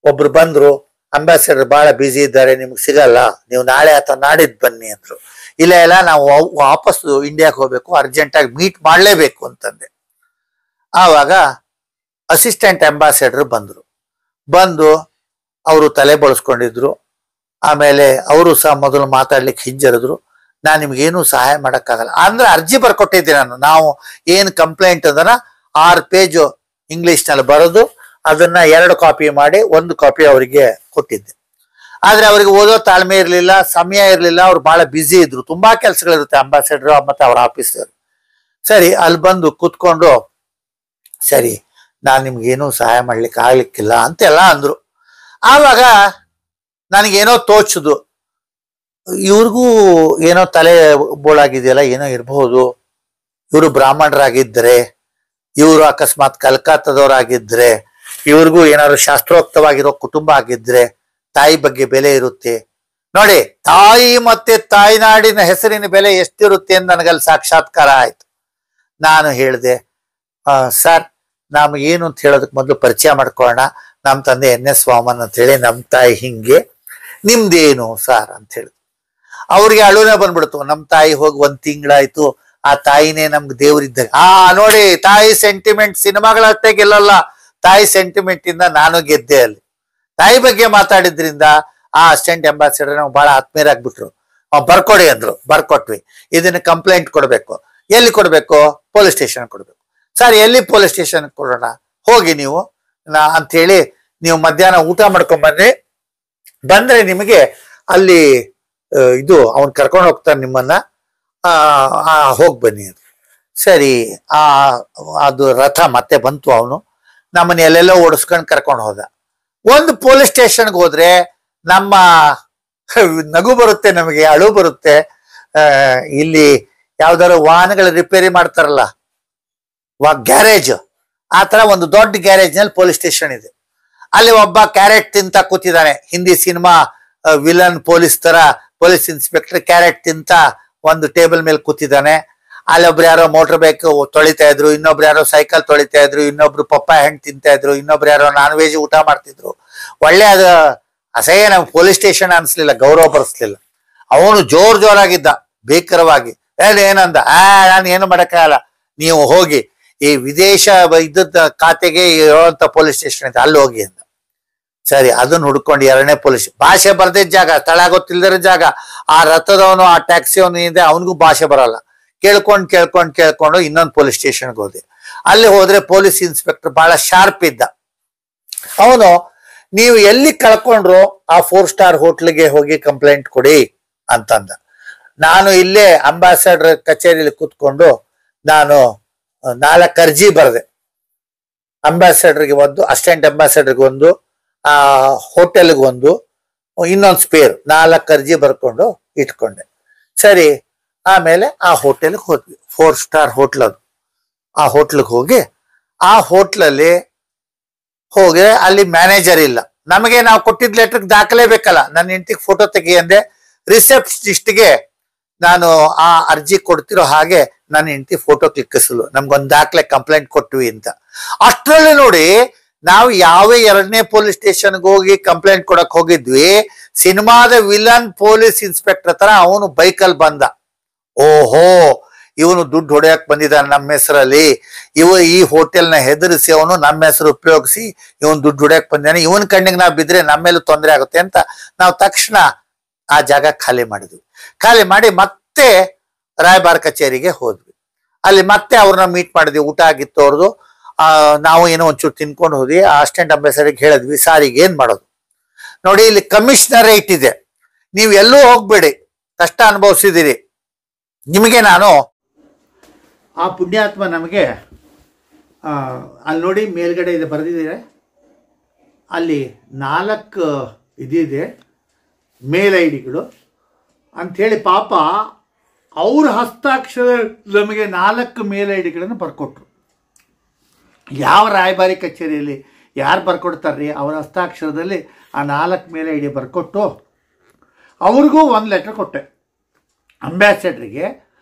ಒಬ್ರು ಬಂದ್ರು, ಅಂಬಾಸಡರ್ ಬಹಳ ಬ್ಯುಸಿ ಇದ್ದಾರೆ, ನಿಮ್ಗೆ ಸಿಗಲ್ಲ, ನೀವು ನಾಳೆ ಅಥವಾ ನಾಡಿದ್ದು ಬನ್ನಿ ಅಂದ್ರು. ಇಲ್ಲ, ನಾವು ವಾಪಸ್ ಇಂಡಿಯಾಕ್ಕೆ ಹೋಗ್ಬೇಕು, ಅರ್ಜೆಂಟಾಗಿ ಮೀಟ್ ಮಾಡಲೇಬೇಕು ಅಂತಂದೆ. ಆವಾಗ ಅಸಿಸ್ಟೆಂಟ್ ಅಂಬಾಸಡರ್ ಬಂದು ಅವರು ತಲೆ ಬಳಸ್ಕೊಂಡಿದ್ರು. ಆಮೇಲೆ ಅವರು ಸಹ ಮೊದಲು ಮಾತಾಡ್ಲಿಕ್ಕೆ ಹಿಂಜರಿದ್ರು. ನಾನು ನಿಮ್ಗೇನು ಸಹಾಯ ಮಾಡೋಕ್ಕಾಗಲ್ಲ ಅಂದ್ರೆ, ಅರ್ಜಿ ಬರ್ಕೊಟ್ಟಿದ್ದೆ ನಾವು ಏನು ಕಂಪ್ಲೇಂಟ್ ಅದನ್ನ 6 ಪೇಜು ಇಂಗ್ಲಿಷ್ನಲ್ಲಿ ಬರೆದು ಅದನ್ನ 2 ಕಾಪಿ ಮಾಡಿ 1 ಕಾಪಿ ಅವರಿಗೆ ಕೊಟ್ಟಿದ್ದೆ. ಆದ್ರೆ ಅವ್ರಿಗೆ ಓದೋ ತಾಳ್ಮೆ ಇರಲಿಲ್ಲ, ಸಮಯ ಇರಲಿಲ್ಲ, ಅವ್ರು ಬಹಳ ಬ್ಯುಸಿ ಇದ್ರು, ತುಂಬಾ ಕೆಲಸಗಳಿರುತ್ತೆ ಅಂಬಾಸಡರ್ ಮತ್ತೆ ಅವ್ರ ಆಫೀಸರ್. ಸರಿ, ಅಲ್ಲಿ ಬಂದು ಕೂತ್ಕೊಂಡು, ಸರಿ ನಾನು ನಿಮ್ಗೇನು ಸಹಾಯ ಮಾಡ್ಲಿಕ್ಕೆ ಆಗ್ಲಿಕ್ಕಿಲ್ಲ ಅಂತೆಲ್ಲ ಅಂದ್ರು. ಆವಾಗ ನನಗೇನೋ ತೋಚದು, ಇವ್ರಿಗೂ ಏನೋ ತಲೆ ಬೋಳಾಗಿದೆಯಲ್ಲ, ಏನೋ ಇರಬಹುದು, ಇವರು ಬ್ರಾಹ್ಮಣರಾಗಿದ್ರೆ, ಇವರು ಅಕಸ್ಮಾತ್ ಕಲ್ಕತ್ತಾದವರಾಗಿದ್ರೆ, ಇವ್ರಿಗೂ ಏನಾದ್ರು ಶಾಸ್ತ್ರೋಕ್ತವಾಗಿರೋ ಕುಟುಂಬ ಆಗಿದ್ರೆ ತಾಯಿ ಬಗ್ಗೆ ಬೆಲೆ ಇರುತ್ತೆ. ನೋಡಿ, ತಾಯಿ ಮತ್ತೆ ತಾಯ್ನಾಡಿನ ಹೆಸರಿನ ಬೆಲೆ ಎಷ್ಟಿರುತ್ತೆ ಅಂತ ನನಗಲ್ಲಿ ಸಾಕ್ಷಾತ್ಕಾರ ಆಯ್ತು. ನಾನು ಹೇಳಿದೆ, ಸರ್ ನಾವು ಏನು ಅಂತ ಹೇಳೋದಕ್ಕೆ ಮೊದಲು ಪರಿಚಯ ಮಾಡ್ಕೊಳ್ಳೋಣ. ನಮ್ಮ ತಂದೆ NS ವಾಮನ್ ಅಂತ ಹೇಳಿ, ನಮ್ಮ ತಾಯಿ ಹಿಂಗೆ, ನಿಮ್ದೇನು ಸರ್ ಅಂತ ಹೇಳಿದ್ರು. ಅವ್ರಿಗೆ ಅಳುನೇ ಬಂದ್ಬಿಡ್ತು. ನಮ್ಮ ತಾಯಿ ಹೋಗಿ 1 ತಿಂಗಳಾಯ್ತು, ಆ ತಾಯಿನೇ ನಮ್ಗೆ ದೇವ್ರಿದ್ದಾಗ. ನೋಡಿ, ತಾಯಿ ಸೆಂಟಿಮೆಂಟ್ ಸಿನಿಮಾಗಳಷ್ಟೇ ಗೆಲ್ಲಲ್ಲ, ತಾಯಿ ಸೆಂಟಿಮೆಂಟ್ ಇಂದ ನಾನು ಗೆದ್ದೆ. ಅಲ್ಲಿ ತಾಯಿ ಬಗ್ಗೆ ಮಾತಾಡಿದ್ರಿಂದ ಆ ಅಸಿಸ್ಟೆಂಟ್ ಅಂಬಾಸಡರ್ ನಾವು ಬಹಳ ಆತ್ಮೀಯರಾಗ್ಬಿಟ್ರು. ಬರ್ಕೊಡಿ ಅಂದ್ರು, ಬರ್ಕೊಟ್ವಿ. ಇದನ್ನ ಕಂಪ್ಲೇಂಟ್ ಕೊಡ್ಬೇಕು. ಎಲ್ಲಿ ಕೊಡ್ಬೇಕು? ಪೊಲೀಸ್ ಸ್ಟೇಷನ್ ಕೊಡ್ಬೇಕು. ಸರ್, ಎಲ್ಲಿ ಪೊಲೀಸ್ ಸ್ಟೇಷನ್ ಕೊಡೋಣ? ಹೋಗಿ ನೀವು ಅಂತ ಹೇಳಿ, ನೀವು ಮಧ್ಯಾಹ್ನ ಊಟ ಮಾಡ್ಕೊಂಡ್ ಬಂದ್ರೆ ನಿಮಗೆ ಅಲ್ಲಿ ಇದು ಅವ್ನು ಕರ್ಕೊಂಡು ಹೋಗ್ತಾನೆ ನಿಮ್ಮನ್ನ, ಹೋಗಿ ಬನ್ನಿ ಅಂತ. ಸರಿ, ಅದು ರಥ ಮತ್ತೆ ಬಂತು. ಅವನು ನಮ್ಮನ್ನ ಎಲ್ಲೆಲ್ಲೋ ಓಡಿಸ್ಕೊಂಡು ಕರ್ಕೊಂಡು ಹೋದ. ಒಂದು ಪೊಲೀಸ್ ಸ್ಟೇಷನ್ಗೆ ಹೋದ್ರೆ ನಮ್ಮ ನಗು ಬರುತ್ತೆ, ನಮಗೆ ಅಳು ಬರುತ್ತೆ. ಇಲ್ಲಿ ಯಾವ್ದಾದ್ರು ವಾಹನಗಳ ರಿಪೇರಿ ಮಾಡ್ತಾರಲ್ಲ, ಗ್ಯಾರೇಜ್, ಆ ತರ ಒಂದು ದೊಡ್ಡ ಗ್ಯಾರೇಜ್ ನಲ್ಲಿ ಪೊಲೀಸ್ ಸ್ಟೇಷನ್ ಇದೆ. ಅಲ್ಲಿ ಒಬ್ಬ ಕ್ಯಾರೆಟ್ ತಿಂತ ಕೂತಿದ್ದಾನೆ. ಹಿಂದಿ ಸಿನಿಮಾ ವಿಲನ್ ಪೊಲೀಸ್ ತರ, ಪೊಲೀಸ್ ಇನ್ಸ್ಪೆಕ್ಟರ್ ಕ್ಯಾರೆಟ್ ತಿಂತ ಒಂದು ಟೇಬಲ್ ಮೇಲೆ ಕೂತಿದ್ದಾನೆ. ಅಲ್ಲೊಬ್ರು ಯಾರೋ ಮೋಟರ್ ಬೈಕ್ ತೊಳಿತಾ ಇದ್ರು, ಇನ್ನೊಬ್ರು ಯಾರೋ ಸೈಕಲ್ ತೊಳಿತಾ ಇದ್ರು, ಇನ್ನೊಬ್ರು ಪಪ್ಪಾಯ ಹಣ್ಣು ತಿಂತಾ ಇದ್ರು, ಇನ್ನೊಬ್ರು ಯಾರೋ ನಾನ್ ವೆಜ್ ಊಟ ಮಾಡ್ತಿದ್ರು. ಒಳ್ಳೆ ಅದು ಅಸಹ್ಯ, ನಮ್ಗೆ ಪೊಲೀಸ್ ಸ್ಟೇಷನ್ ಅನ್ಸ್ಲಿಲ್ಲ, ಗೌರವ ಬರೆಸ್ಲಿಲ್ಲ. ಅವನು ಜೋರಾಗಿದ್ದ, ಭೀಕರವಾಗಿ. ಏನಂದ, ನಾನು ಏನು ಮಾಡಕ್ಕಾಗಲ್ಲ, ನೀವು ಹೋಗಿ ಈ ವಿದೇಶ ಇದ್ದದ ಖಾತೆಗೆ ಇರುವಂತ ಪೊಲೀಸ್ ಸ್ಟೇಷನ್ ಇದೆ, ಅಲ್ಲಿ ಹೋಗಿ ಅಂತ. ಸರಿ, ಅದನ್ನ ಹುಡ್ಕೊಂಡು 2ನೇ ಪೊಲೀಸ್, ಭಾಷೆ ಬರ್ದಿದ್ದ ಜಾಗ, ಸ್ಥಳ ಗೊತ್ತಿಲ್ದಿರೋ ಜಾಗ. ಆ ರಥದವನು, ಆ ಟ್ಯಾಕ್ಸಿ ಅವನು ಇದೆ, ಅವನಿಗೂ ಭಾಷೆ ಬರಲ್ಲ. ಕೇಳ್ಕೊಂಡು ಇನ್ನೊಂದು ಪೊಲೀಸ್ ಸ್ಟೇಷನ್ಗೆ ಹೋದೆ. ಅಲ್ಲಿ ಹೋದ್ರೆ ಪೊಲೀಸ್ ಇನ್ಸ್ಪೆಕ್ಟರ್ ಬಹಳ ಶಾರ್ಪ್ ಇದ್ದ. ಅವನು, ನೀವು ಎಲ್ಲಿ ಕಳ್ಕೊಂಡ್ರು ಆ 4 ಸ್ಟಾರ್ ಹೋಟ್ಲಿಗೆ ಹೋಗಿ ಕಂಪ್ಲೇಂಟ್ ಕೊಡಿ ಅಂತಂದ. ನಾನು ಇಲ್ಲೇ ಅಂಬಾಸಡರ್ ಕಚೇರಿಯಲ್ಲಿ ಕೂತ್ಕೊಂಡು ನಾನು 4 ಅರ್ಜಿ ಬರೆದೆ. ಅಂಬಾಸಡರ್ಗೆ ಒಂದು, ಅಸಿಸ್ಟೆಂಟ್ ಅಂಬಾಸಡರ್ಗೆ ಒಂದು, ಆ ಹೋಟೆಲ್ಗೆ ಒಂದು, ಇನ್ನೊಂದು ಸ್ಪೇರ್, 4 ಅರ್ಜಿ ಬರ್ಕೊಂಡು ಇಟ್ಕೊಂಡೆ. ಸರಿ, ಆಮೇಲೆ ಆ ಹೋಟೆಲ್ಗೆ ಹೋದ್ವಿ. 4 ಸ್ಟಾರ್ ಹೋಟ್ಲ್ ಅದು. ಆ ಹೋಟ್ಲಿಗೆ ಹೋಗಿ ಆ ಹೋಟ್ಲಲ್ಲಿ ಅಲ್ಲಿ ಮ್ಯಾನೇಜರ್ ಇಲ್ಲ. ನಮಗೆ ನಾವು ಕೊಟ್ಟಿದ್ದ ಲೆಟರ್ಗೆ ದಾಖಲೆ ಬೇಕಲ್ಲ. ನನ್ನ ಹೆಂಡತಿಗೆ ಫೋಟೋ ತೆಗಿ ಅಂದೆ. ರಿಸೆಪ್ಷನಿಸ್ಟ್ಗೆ ನಾನು ಆ ಅರ್ಜಿ ಕೊಡ್ತಿರೋ ಹಾಗೆ ನನ್ನ ಹೆಂಡತಿ ಫೋಟೋ ಕ್ಲಿಕ್ಕಿಸಲು, ನಮ್ಗೊಂದು ದಾಖಲೆ ಕಂಪ್ಲೇಂಟ್ ಕೊಟ್ವಿ ಅಂತ. ಅಷ್ಟರಲ್ಲಿ ನೋಡಿ, ನಾವು ಯಾವ 2ನೇ ಪೊಲೀಸ್ ಸ್ಟೇಷನ್ಗೆ ಹೋಗಿ ಕಂಪ್ಲೇಂಟ್ ಕೊಡಕ್ ಹೋಗಿದ್ವಿ, ಸಿನಿಮಾದ ವಿಲನ್ ಪೊಲೀಸ್ ಇನ್ಸ್ಪೆಕ್ಟರ್ ತರ ಅವನು ಬೈಕಲ್ಲಿ ಬಂದ. ಓಹೋ, ಇವನು ದುಡ್ಡು ಹೊಡೆಯಕ್ ಬಂದಿದ್ದಾನೆ ನಮ್ಮ ಹೆಸರಲ್ಲಿ, ಈ ಹೋಟೆಲ್ನ ಹೆದರಿಸಿ ಅವನು ನಮ್ಮ ಹೆಸರು ಉಪಯೋಗಿಸಿ ಇವನು ದುಡ್ಡು ಹೊಡೆಯಕ್ ಬಂದಿದ್ದಾನೆ, ಇವನ್ ಕಣ್ಣಿಗೆ ನಾವು ಬಿದ್ರೆ ನಮ್ಮ ಮೇಲೂ ತೊಂದರೆ ಆಗುತ್ತೆ ಅಂತ ನಾವು ತಕ್ಷಣ ಆ ಜಾಗ ಖಾಲಿ ಮಾಡಿದ್ವಿ. ಖಾಲಿ ಮಾಡಿ ಮತ್ತೆ ರಾಯಭಾರ ಕಚೇರಿಗೆ ಹೋದ್ವಿ. ಅಲ್ಲಿ ಮತ್ತೆ ಅವ್ರನ್ನ ಮೀಟ್ ಮಾಡಿದ್ವಿ. ಊಟ ಆಗಿತ್ತು ಅವ್ರದ್ದು. ನಾವು ಏನೋ ಒಂಚೂರು ತಿನ್ಕೊಂಡು ಹೋದ್ವಿ. ಆ ಅಸಿಸ್ಟೆಂಟ್ ಅಂಬಾಸಡರ್ಗೆ ಹೇಳಿದ್ವಿ, ಸಾರ್ ಈಗ ಏನ್ ಮಾಡೋದು ನೋಡಿ, ಇಲ್ಲಿ ಕಮಿಷನರೇಟ್ ಇದೆ, ನೀವು ಎಲ್ಲೂ ಹೋಗ್ಬೇಡಿ, ಕಷ್ಟ ಅನುಭವಿಸಿದಿರಿ, ನಿಮಗೆ ನಾನು ಆ ಪುಣ್ಯಾತ್ಮ ನಮಗೆ ಅಲ್ಲಿ ನೋಡಿ ಮೇಲ್ಗಡೆ ಇದೆ ಬರೆದಿದ್ದೀರ, ಅಲ್ಲಿ 4 ಇದಿದೆ ಮೇಲ್ ಐಡಿಗಳು ಅಂಥೇಳಿ. ಪಾಪ ಅವ್ರ ಹಸ್ತಾಕ್ಷರ ನಮಗೆ 4 ಮೇಲ್ ಐಡಿಗಳನ್ನು ಬರ್ಕೊಟ್ರು. ಯಾವ ರಾಯಭಾರಿ ಕಚೇರಿಯಲ್ಲಿ ಯಾರು ಬರ್ಕೊಡ್ತಾರ್ರಿ, ಅವರ ಹಸ್ತಾಕ್ಷರದಲ್ಲಿ ಆ 4 ಮೇಲ್ ಐಡಿ ಬರ್ಕೊಟ್ಟು ಅವ್ರಿಗೂ ಒಂದು ಲೆಟರ್ ಕೊಟ್ಟೆ ಅಂಬ್ಯಾಸಡರ್ಗೆ.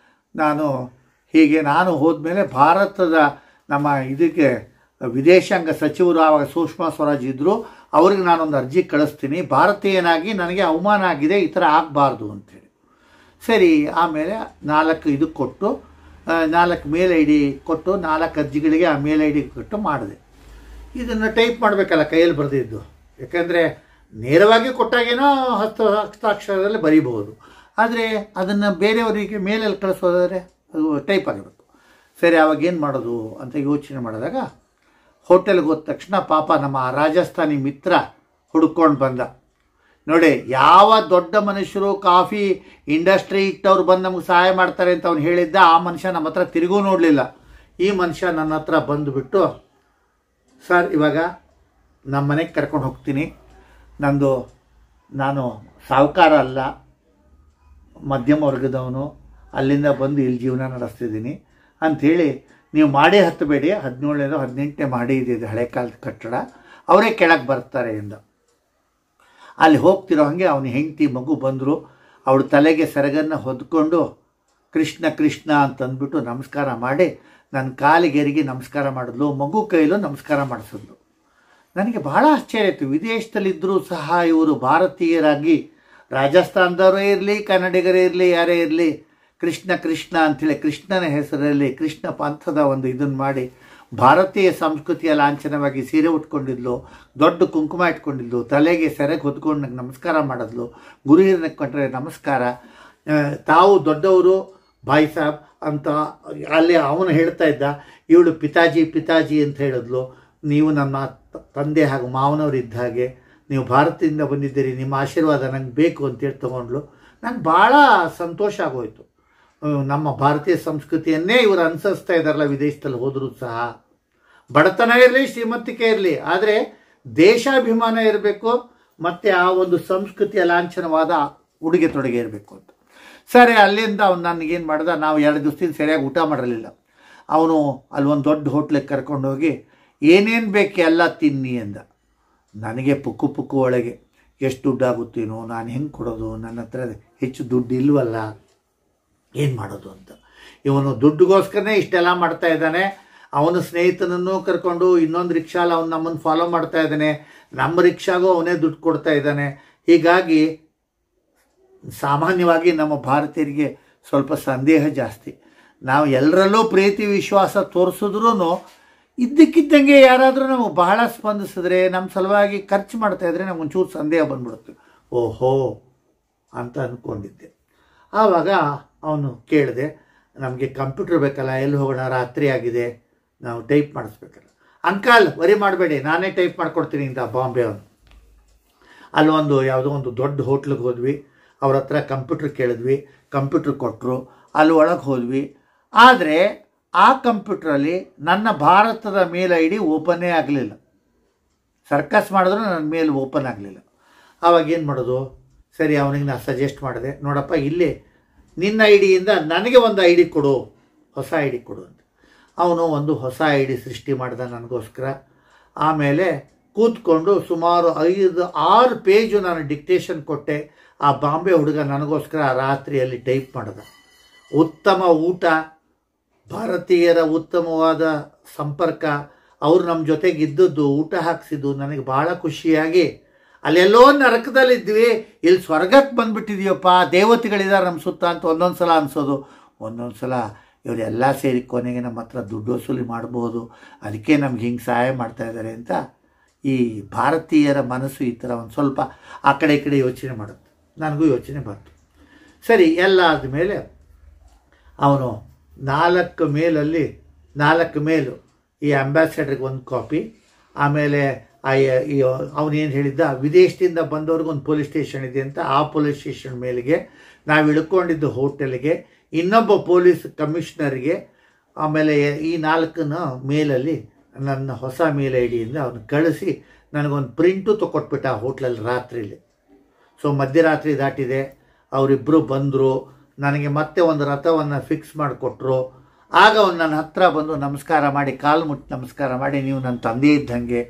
ನಾನು ಹೋದ್ಮೇಲೆ ಭಾರತದ ನಮ್ಮ ಇದಕ್ಕೆ ವಿದೇಶಾಂಗ ಸಚಿವರು ಆವಾಗ ಸುಷ್ಮಾ ಸ್ವರಾಜ್ ಇದ್ದರು, ಅವ್ರಿಗೆ ನಾನೊಂದು ಅರ್ಜಿ ಕಳಿಸ್ತೀನಿ, ಭಾರತೀಯನಾಗಿ ನನಗೆ ಅವಮಾನ ಆಗಿದೆ, ಈ ಥರ ಆಗಬಾರ್ದು ಅಂಥೇಳಿ. ಸರಿ, ಆಮೇಲೆ 4 ಇದಕ್ಕೆ ಕೊಟ್ಟು 4 ಮೇಲ್ ಐ ಡಿ ಕೊಟ್ಟು 4 ಅರ್ಜಿಗಳಿಗೆ ಆ ಮೇಲ್ ಐ ಡಿ ಕೊಟ್ಟು ಮಾಡಿದೆ. ಇದನ್ನು ಟೈಪ್ ಮಾಡಬೇಕಲ್ಲ ಕೈಯಲ್ಲಿ ಬರೆದಿದ್ದು, ಯಾಕಂದರೆ ನೇರವಾಗಿ ಕೊಟ್ಟಾಗೇನೋ ಹಸ್ತಾಕ್ಷರದಲ್ಲಿ ಬರೀಬಹುದು, ಆದರೆ ಅದನ್ನು ಬೇರೆಯವರಿಗೆ ಮೇಲಲ್ಲಿ ಕಳಿಸೋದಾದರೆ ಅದು ಟೈಪ್ ಆಗಿರುತ್ತೆ. ಸರಿ, ಅವಾಗ ಏನು ಮಾಡೋದು ಅಂತ ಯೋಚನೆ ಮಾಡಿದಾಗ ಹೋಟೆಲ್ಗೆ ಹೋದ ತಕ್ಷಣ ಪಾಪ ನಮ್ಮ ರಾಜಸ್ಥಾನಿ ಮಿತ್ರ ಹುಡ್ಕೊಂಡು ಬಂದ. ನೋಡಿ, ಯಾವ ದೊಡ್ಡ ಮನುಷ್ಯರು ಕಾಫಿ ಇಂಡಸ್ಟ್ರಿ ಇಟ್ಟವ್ರು ಬಂದು ನಮಗೆ ಸಹಾಯ ಮಾಡ್ತಾರೆ ಅಂತ ಅವ್ನು ಹೇಳಿದ್ದ, ಆ ಮನುಷ್ಯ ನಮ್ಮ ಹತ್ರ ತಿರುಗೂ ನೋಡಲಿಲ್ಲ. ಈ ಮನುಷ್ಯ ನನ್ನ ಹತ್ರ ಬಂದುಬಿಟ್ಟು, ಸರ್ ಇವಾಗ ನಮ್ಮ ಮನೆಗೆ ಕರ್ಕೊಂಡು ಹೋಗ್ತೀನಿ, ನಾನು ಸಾಹುಕಾರ ಅಲ್ಲ, ಮಧ್ಯಮ ವರ್ಗದವನು, ಅಲ್ಲಿಂದ ಬಂದು ಇಲ್ಲಿ ಜೀವನ ನಡೆಸ್ತಿದ್ದೀನಿ ಅಂಥೇಳಿ, ನೀವು ಮಾಡೇ ಹತ್ತಬೇಡಿ, 17ನೇದು 18ನೇ ಮಾಡಿ ಇದೆ ಹಳೆ ಕಾಲದ ಕಟ್ಟಡ, ಅವರೇ ಕೆಳಗೆ ಬರ್ತಾರೆ ಎಂದ. ಅಲ್ಲಿ ಹೋಗ್ತಿರೋ ಹಾಗೆ ಅವನ ಹೆಂಡತಿ ಮಗು ಬಂದರು. ಅವಳು ತಲೆಗೆ ಸೆರಗನ್ನು ಹೊದ್ಕೊಂಡು ಕೃಷ್ಣ ಕೃಷ್ಣ ಅಂತಂದ್ಬಿಟ್ಟು ನಮಸ್ಕಾರ ಮಾಡಿ ನನ್ನ ಕಾಲಿಗೆರಿಗೆ ನಮಸ್ಕಾರ ಮಾಡಿದ್ಲು, ಮಗು ಕೈಲೂ ನಮಸ್ಕಾರ ಮಾಡಿಸಿದ್ಲು. ನನಗೆ ಬಹಳ ಆಶ್ಚರ್ಯ ಆಯಿತು. ವಿದೇಶದಲ್ಲಿದ್ದರೂ ಸಹ ಇವರು ಭಾರತೀಯರಾಗಿ, ರಾಜಸ್ಥಾನದವರೇ ಇರಲಿ, ಕನ್ನಡಿಗರೇ ಇರಲಿ, ಯಾರೇ ಇರಲಿ, ಕೃಷ್ಣ ಕೃಷ್ಣ ಅಂಥೇಳಿ ಕೃಷ್ಣನ ಹೆಸರಲ್ಲಿ ಕೃಷ್ಣ ಪಂಥದ ಒಂದು ಇದನ್ನು ಮಾಡಿ ಭಾರತೀಯ ಸಂಸ್ಕೃತಿಯ ಲಾಂಛನವಾಗಿ ಸೀರೆ ಉಟ್ಕೊಂಡಿದ್ಲು, ದೊಡ್ಡ ಕುಂಕುಮ ಇಟ್ಕೊಂಡಿದ್ಲು, ತಲೆಗೆ ಸೆರಗೆ ಹೊದ್ಕೊಂಡು ನಂಗೆ ನಮಸ್ಕಾರ ಮಾಡಿದ್ಲು, ಗುರು ಹಿರಿಯರಿಗೆ ಕೊಟ್ಟರೆ ನಮಸ್ಕಾರ, ತಾವು ದೊಡ್ಡವರು ಭಾಯ್ ಸಾಬ್ ಅಂತ ಅಲ್ಲಿ ಅವನು ಹೇಳ್ತಾ ಇದ್ದ, ಇವಳು ಪಿತಾಜಿ ಪಿತಾಜಿ ಅಂತ ಹೇಳಿದ್ಲು, ನೀವು ನಮ್ಮ ತಂದೆ ಹಾಗೂ ಮಾವನವರು ಇದ್ದ ಹಾಗೆ, ನೀವು ಭಾರತದಿಂದ ಬಂದಿದ್ದೀರಿ, ನಿಮ್ಮ ಆಶೀರ್ವಾದ ನಂಗೆ ಬೇಕು ಅಂತೇಳಿ ತೊಗೊಂಡ್ಲು. ನಂಗೆ ಭಾಳ ಸಂತೋಷ ಆಗೋಯ್ತು. ನಮ್ಮ ಭಾರತೀಯ ಸಂಸ್ಕೃತಿಯನ್ನೇ ಇವರು ಅನುಸರಿಸ್ತಾ ಇದ್ದಾರಲ್ಲ ವಿದೇಶದಲ್ಲಿ ಹೋದರೂ ಸಹ. ಬಡತನ ಇರಲಿ, ಶ್ರೀಮಂತಿಕೆ ಇರಲಿ, ಆದರೆ ದೇಶಾಭಿಮಾನ ಇರಬೇಕು, ಮತ್ತು ಆ ಒಂದು ಸಂಸ್ಕೃತಿಯ ಲಾಂಛನವಾದ ಉಡುಗೆ ತೊಡುಗೆ ಇರಬೇಕು ಅಂತ. ಸರಿ, ಅಲ್ಲಿಂದ ಅವ್ನು ನನಗೇನು ಮಾಡ್ದ, ನಾವು 2 ದಿವಸದಿಂದ ಸರಿಯಾಗಿ ಊಟ ಮಾಡಿರಲಿಲ್ಲ. ಅವನು ಅಲ್ಲಿ ಒಂದು ದೊಡ್ಡ ಹೋಟ್ಲಿಗೆ ಕರ್ಕೊಂಡೋಗಿ ಏನೇನು ಬೇಕು ಎಲ್ಲ ತಿನ್ನಿ ಅಂದ. ನನಗೆ ಪುಕ್ಕು ಒಳಗೆ ಎಷ್ಟು ದುಡ್ಡಾಗುತ್ತೇನೋ, ನಾನು ಹೆಂಗೆ ಕೊಡೋದು, ನನ್ನ ಹತ್ರ ಹೆಚ್ಚು ದುಡ್ಡು ಇಲ್ವಲ್ಲ, ಏನು ಮಾಡೋದು ಅಂತ. ಇವನು ದುಡ್ಡುಗೋಸ್ಕರನೇ ಇಷ್ಟೆಲ್ಲ ಮಾಡ್ತಾ ಇದ್ದಾನೆ. ಅವನ ಸ್ನೇಹಿತನನ್ನು ಕರ್ಕೊಂಡು ಇನ್ನೊಂದು ರಿಕ್ಷಾಲ್ ಅವನು ನಮ್ಮನ್ನು ಫಾಲೋ ಮಾಡ್ತಾ ಇದ್ದಾನೆ, ನಮ್ಮ ರಿಕ್ಷಾಗೂ ಅವನೇ ದುಡ್ಡು ಕೊಡ್ತಾ ಇದ್ದಾನೆ. ಹೀಗಾಗಿ ಸಾಮಾನ್ಯವಾಗಿ ನಮ್ಮ ಭಾರತೀಯರಿಗೆ ಸ್ವಲ್ಪ ಸಂದೇಹ ಜಾಸ್ತಿ. ನಾವು ಎಲ್ಲರಲ್ಲೂ ಪ್ರೀತಿ ವಿಶ್ವಾಸ ತೋರಿಸಿದ್ರೂ ಇದ್ದಕ್ಕಿದ್ದಂಗೆ ಯಾರಾದರೂ ನಮಗೆ ಬಹಳ ಸ್ಪಂದಿಸಿದ್ರೆ, ನಮ್ಮ ಸಲುವಾಗಿ ಖರ್ಚು ಮಾಡ್ತಾಯಿದ್ರೆ ನಮ್ಗೆ ಒಂಚೂರು ಸಂದೇಹ ಬಂದ್ಬಿಡುತ್ತೆ. ಓಹೋ ಅಂತ ಅಂದ್ಕೊಂಡಿದ್ದೆ. ಆವಾಗ ಅವನು ಕೇಳಿದೆ, ನಮಗೆ ಕಂಪ್ಯೂಟರ್ ಬೇಕಲ್ಲ, ಎಲ್ಲಿ ಹೋಗೋಣ, ರಾತ್ರಿ ಆಗಿದೆ, ನಾವು ಟೈಪ್ ಮಾಡಿಸ್ಬೇಕಲ್ಲ. ಅಂಕಲ್ ವರಿ ಮಾಡಬೇಡಿ, ನಾನೇ ಟೈಪ್ ಮಾಡ್ಕೊಡ್ತೀನಿ ಅಂತ ಬಾಂಬೆ ಅವನು. ಅಲ್ಲೊಂದು ಯಾವುದೋ ಒಂದು ದೊಡ್ಡ ಹೋಟ್ಲಿಗೆ ಹೋದ್ವಿ, ಅವ್ರ ಹತ್ರ ಕಂಪ್ಯೂಟ್ರ್ ಕೇಳಿದ್ವಿ, ಕಂಪ್ಯೂಟ್ರ್ ಕೊಟ್ಟರು, ಅಲ್ಲಿ ಒಳಗೆ ಹೋದ್ವಿ. ಆದರೆ ಆ ಕಂಪ್ಯೂಟ್ರಲ್ಲಿ ನನ್ನ ಭಾರತದ ಮೇಲ್ ಐ ಡಿ ಓಪನ್ನೇ ಆಗಲಿಲ್ಲ. ಸರ್ಕಸ್ ಮಾಡಿದ್ರು ನನ್ನ ಮೇಲ್ ಓಪನ್ ಆಗಲಿಲ್ಲ. ಆವಾಗ ಏನು ಮಾಡೋದು? ಸರಿ, ಅವನಿಗೆ ನಾನು ಸಜೆಸ್ಟ್ ಮಾಡಿದೆ, ನೋಡಪ್ಪ ಇಲ್ಲೇ ನಿನ್ನ ಐ ಡಿಯಿಂದ ನನಗೆ ಒಂದು ಐ ಡಿ ಕೊಡು, ಹೊಸ ಐ ಡಿ ಕೊಡು ಅಂತ. ಅವನು ಒಂದು ಹೊಸ ಐ ಡಿ ಸೃಷ್ಟಿ ಮಾಡಿದ ನನಗೋಸ್ಕರ. ಆಮೇಲೆ ಕೂತ್ಕೊಂಡು ಸುಮಾರು 5-6 ಪೇಜು ನಾನು ಡಿಕ್ಟೇಷನ್ ಕೊಟ್ಟೆ. ಆ ಬಾಂಬೆ ಹುಡುಗ ನನಗೋಸ್ಕರ ರಾತ್ರಿಯಲ್ಲಿ ಟೈಪ್ ಮಾಡಿದ. ಉತ್ತಮ ಊಟ, ಭಾರತೀಯರ ಉತ್ತಮವಾದ ಸಂಪರ್ಕ, ಅವರು ನಮ್ಮ ಜೊತೆಗೆ ಇದ್ದದ್ದು, ಊಟ ಹಾಕ್ಸಿದ್ದು ನನಗೆ ಭಾಳ ಖುಷಿಯಾಗಿ, ಅಲ್ಲೆಲ್ಲೋ ನರಕದಲ್ಲಿದ್ವಿ, ಇಲ್ಲಿ ಸ್ವರ್ಗಕ್ಕೆ ಬಂದುಬಿಟ್ಟಿದೆಯಪ್ಪ, ದೇವತೆಗಳಿದ್ದಾರೆ ನಮ್ಮ ಸುತ್ತ ಅಂತ ಒಂದೊಂದು ಸಲ ಅನಿಸೋದು. ಒಂದೊಂದು ಸಲ ಇವರೆಲ್ಲ ಸೇರಿ ಕೊನೆಗೆ ನಮ್ಮ ಹತ್ರ ದುಡ್ಡು ವಸೂಲಿ ಮಾಡ್ಬೋದು, ಅದಕ್ಕೆ ನಮ್ಗೆ ಹಿಂಗೆ ಸಹಾಯ ಮಾಡ್ತಾಯಿದ್ದಾರೆ ಅಂತ ಈ ಭಾರತೀಯರ ಮನಸ್ಸು ಈ ಥರ ಒಂದು ಸ್ವಲ್ಪ ಆ ಕಡೆ ಈ ಕಡೆ ಯೋಚನೆ ಮಾಡುತ್ತೆ. ನನಗೂ ಯೋಚನೆ ಬಂತು. ಸರಿ, ಎಲ್ಲ ಆದಮೇಲೆ ಅವನು 4 ಮೇಲು ಈ ಅಂಬಾಸಡರ್ಗೆ ಒಂದು ಕಾಪಿ, ಆಮೇಲೆ ಅವನೇನು ಹೇಳಿದ್ದ, ವಿದೇಶದಿಂದ ಬಂದವ್ರಿಗೊಂದು ಪೊಲೀಸ್ ಸ್ಟೇಷನ್ ಇದೆ ಅಂತ, ಆ ಪೊಲೀಸ್ ಸ್ಟೇಷನ್ ಮೇಲಿಗೆ, ನಾವು ಇಳ್ಕೊಂಡಿದ್ದು ಹೋಟೆಲ್ಗೆ, ಇನ್ನೊಬ್ಬ ಪೊಲೀಸ್ ಕಮಿಷನರ್ಗೆ, ಆಮೇಲೆ ಈ 4 ಮೇಲಲ್ಲಿ ನನ್ನ ಹೊಸ ಮೇಲ್ ಐ ಡಿಯಿಂದ ಅವನು ಕಳಿಸಿ ನನಗೊಂದು ಪ್ರಿಂಟು ತೊಗೊಟ್ಬಿಟ್ಟ ಆ ಹೋಟ್ಲಲ್ಲಿ ರಾತ್ರಿಲಿ. ಸೊ ಮಧ್ಯರಾತ್ರಿ ದಾಟಿದೆ, ಅವರಿಬ್ಬರು ಬಂದರು, ನನಗೆ ಮತ್ತೆ ಒಂದು ರಥವನ್ನು ಫಿಕ್ಸ್ ಮಾಡಿಕೊಟ್ರು. ಆಗ ಅವನು ನನ್ನ ಹತ್ರ ಬಂದು ನಮಸ್ಕಾರ ಮಾಡಿ, ಕಾಲು ಮುಟ್ಟಿ ನಮಸ್ಕಾರ ಮಾಡಿ, ನೀವು ನನ್ನ ತಂದೆ ಇದ್ದಂಗೆ,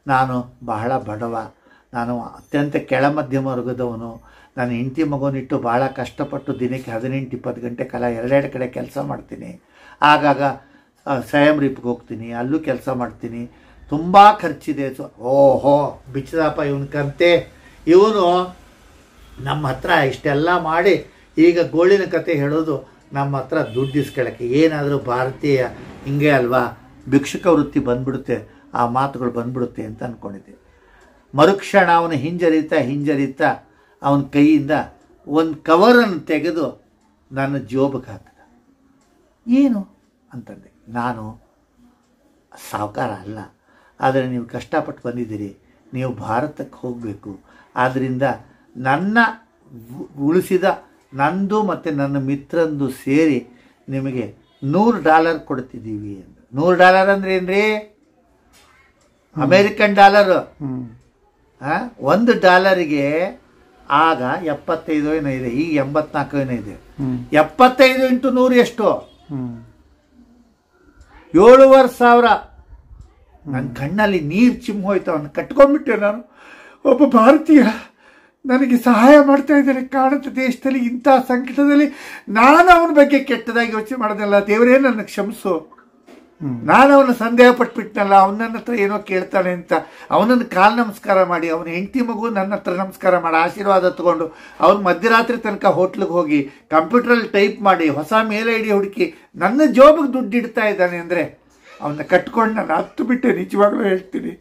ನಾನು ಬಹಳ ಬಡವ, ನಾನು ಅತ್ಯಂತ ಕೆಳ ಮಧ್ಯಮ ವರ್ಗದವನು, ನಾನು ಹೆಂಡತಿ ಮಗುನಿಟ್ಟು ಭಾಳ ಕಷ್ಟಪಟ್ಟು ದಿನಕ್ಕೆ 18-20 ಗಂಟೆ ಕಾಲ 2 ಕಡೆ ಕೆಲಸ ಮಾಡ್ತೀನಿ, ಆಗಾಗ ಸ್ವಯಂ ರಿಪ್ಗೆ ಹೋಗ್ತೀನಿ, ಅಲ್ಲೂ ಕೆಲಸ ಮಾಡ್ತೀನಿ, ತುಂಬ ಖರ್ಚಿದೆ. ಓಹೋ ಬಿಚ್ಚದಪ್ಪ ಇವನ ಕಂತೆ, ಇವನು ನಮ್ಮ ಹತ್ರ ಇಷ್ಟೆಲ್ಲ ಮಾಡಿ ಈಗ ಗೋಳಿನ ಕತೆ ಹೇಳೋದು ನಮ್ಮ ಹತ್ರ ದುಡ್ಡು ಇಸ್ಕೊಳ್ಳೋಕ್ಕೆ. ಏನಾದರೂ ಭಾರತೀಯ ಹಿಂಗೆ ಅಲ್ವಾ, ಭಿಕ್ಷುಕ ವೃತ್ತಿ ಬಂದ್ಬಿಡುತ್ತೆ, ಆ ಮಾತುಗಳು ಬಂದ್ಬಿಡುತ್ತೆ ಅಂತ ಅಂದ್ಕೊಂಡಿದ್ದೆ. ಮರುಕ್ಷಣ ಅವನು ಹಿಂಜರಿತಾ ಅವನ ಕೈಯಿಂದ ಒಂದು ಕವರನ್ನು ತೆಗೆದು ನನ್ನ ಜೋಬಿಗೆ ಹಾಕಿದ. ಏನು ಅಂತಂದೆ. ನಾನು ಸಾಹುಕಾರ ಅಲ್ಲ, ಆದರೆ ನೀವು ಕಷ್ಟಪಟ್ಟು ಬಂದಿದ್ದೀರಿ, ನೀವು ಭಾರತಕ್ಕೆ ಹೋಗಬೇಕು, ಆದ್ದರಿಂದ ನನ್ನ ಉಳಿಸಿದ ನಂದು ಮತ್ತು ನನ್ನ ಮಿತ್ರಂದು ಸೇರಿ ನಿಮಗೆ $100 ಕೊಡ್ತಿದ್ದೀವಿ ಅಂತ. $100 ಅಂದ್ರೆ ಏನ್ರಿ? American dollar. $1 ಆಗ 75 ಏನೋ ಇದೆ, ಈಗ 84 ಏನೋ ಇದೆ. 75 × 100 ಎಷ್ಟು? 7,500. ನನ್ನ ಕಣ್ಣಲ್ಲಿ ನೀರು ಚಿಮ್ಮೋಯ್ತು. ಅವನು ಕಟ್ಕೊಂಡ್ಬಿಟ್ಟೆ. ನಾನು ಒಬ್ಬ ಭಾರತೀಯ, ನನಗೆ ಸಹಾಯ ಮಾಡ್ತಾ ಇದ್ದಾರೆ ಕಾಣುತ್ತೆ ದೇಶದಲ್ಲಿ, ಇಂಥ ಸಂಕಟದಲ್ಲಿ ನಾನು ಅವನ ಬಗ್ಗೆ ಕೆಟ್ಟದಾಗಿ ಯೋಚನೆ ಮಾಡೋದಲ್ಲ. ದೇವರೇ ನನ್ನ ಕ್ಷಮಿಸು, ನಾನು ಅವನ ಸಂದೇಹ ಪಟ್ಬಿಟ್ನಲ್ಲ, ಅವನ ನನ್ನ ಹತ್ರ ಏನೋ ಕೇಳ್ತಾನೆ ಅಂತ ಅವನನ್ನು ಕಾಲು ನಮಸ್ಕಾರ ಮಾಡಿ, ಅವನ ಹೆಂಡತಿ ಮಗು ನನ್ನ ಹತ್ರ ನಮಸ್ಕಾರ ಮಾಡಿ ಆಶೀರ್ವಾದ ತಗೊಂಡು, ಅವನು ಮಧ್ಯರಾತ್ರಿ ತನಕ ಹೋಟ್ಲಿಗೆ ಹೋಗಿ ಕಂಪ್ಯೂಟ್ರಲ್ಲಿ ಟೈಪ್ ಮಾಡಿ ಹೊಸ ಮೇಲ್ ಐ ಡಿ ಹುಡುಕಿ ನನ್ನ ಜೋಬಿಗೆ ದುಡ್ಡು ಇಡ್ತಾ ಇದ್ದಾನೆ ಅಂದರೆ ಅವನ್ನ ಕಟ್ಕೊಂಡು ನಾನು ಹತ್ತು ಬಿಟ್ಟೆ. ನಿಜವಾಗ್ಲೂ ಹೇಳ್ತೀನಿ,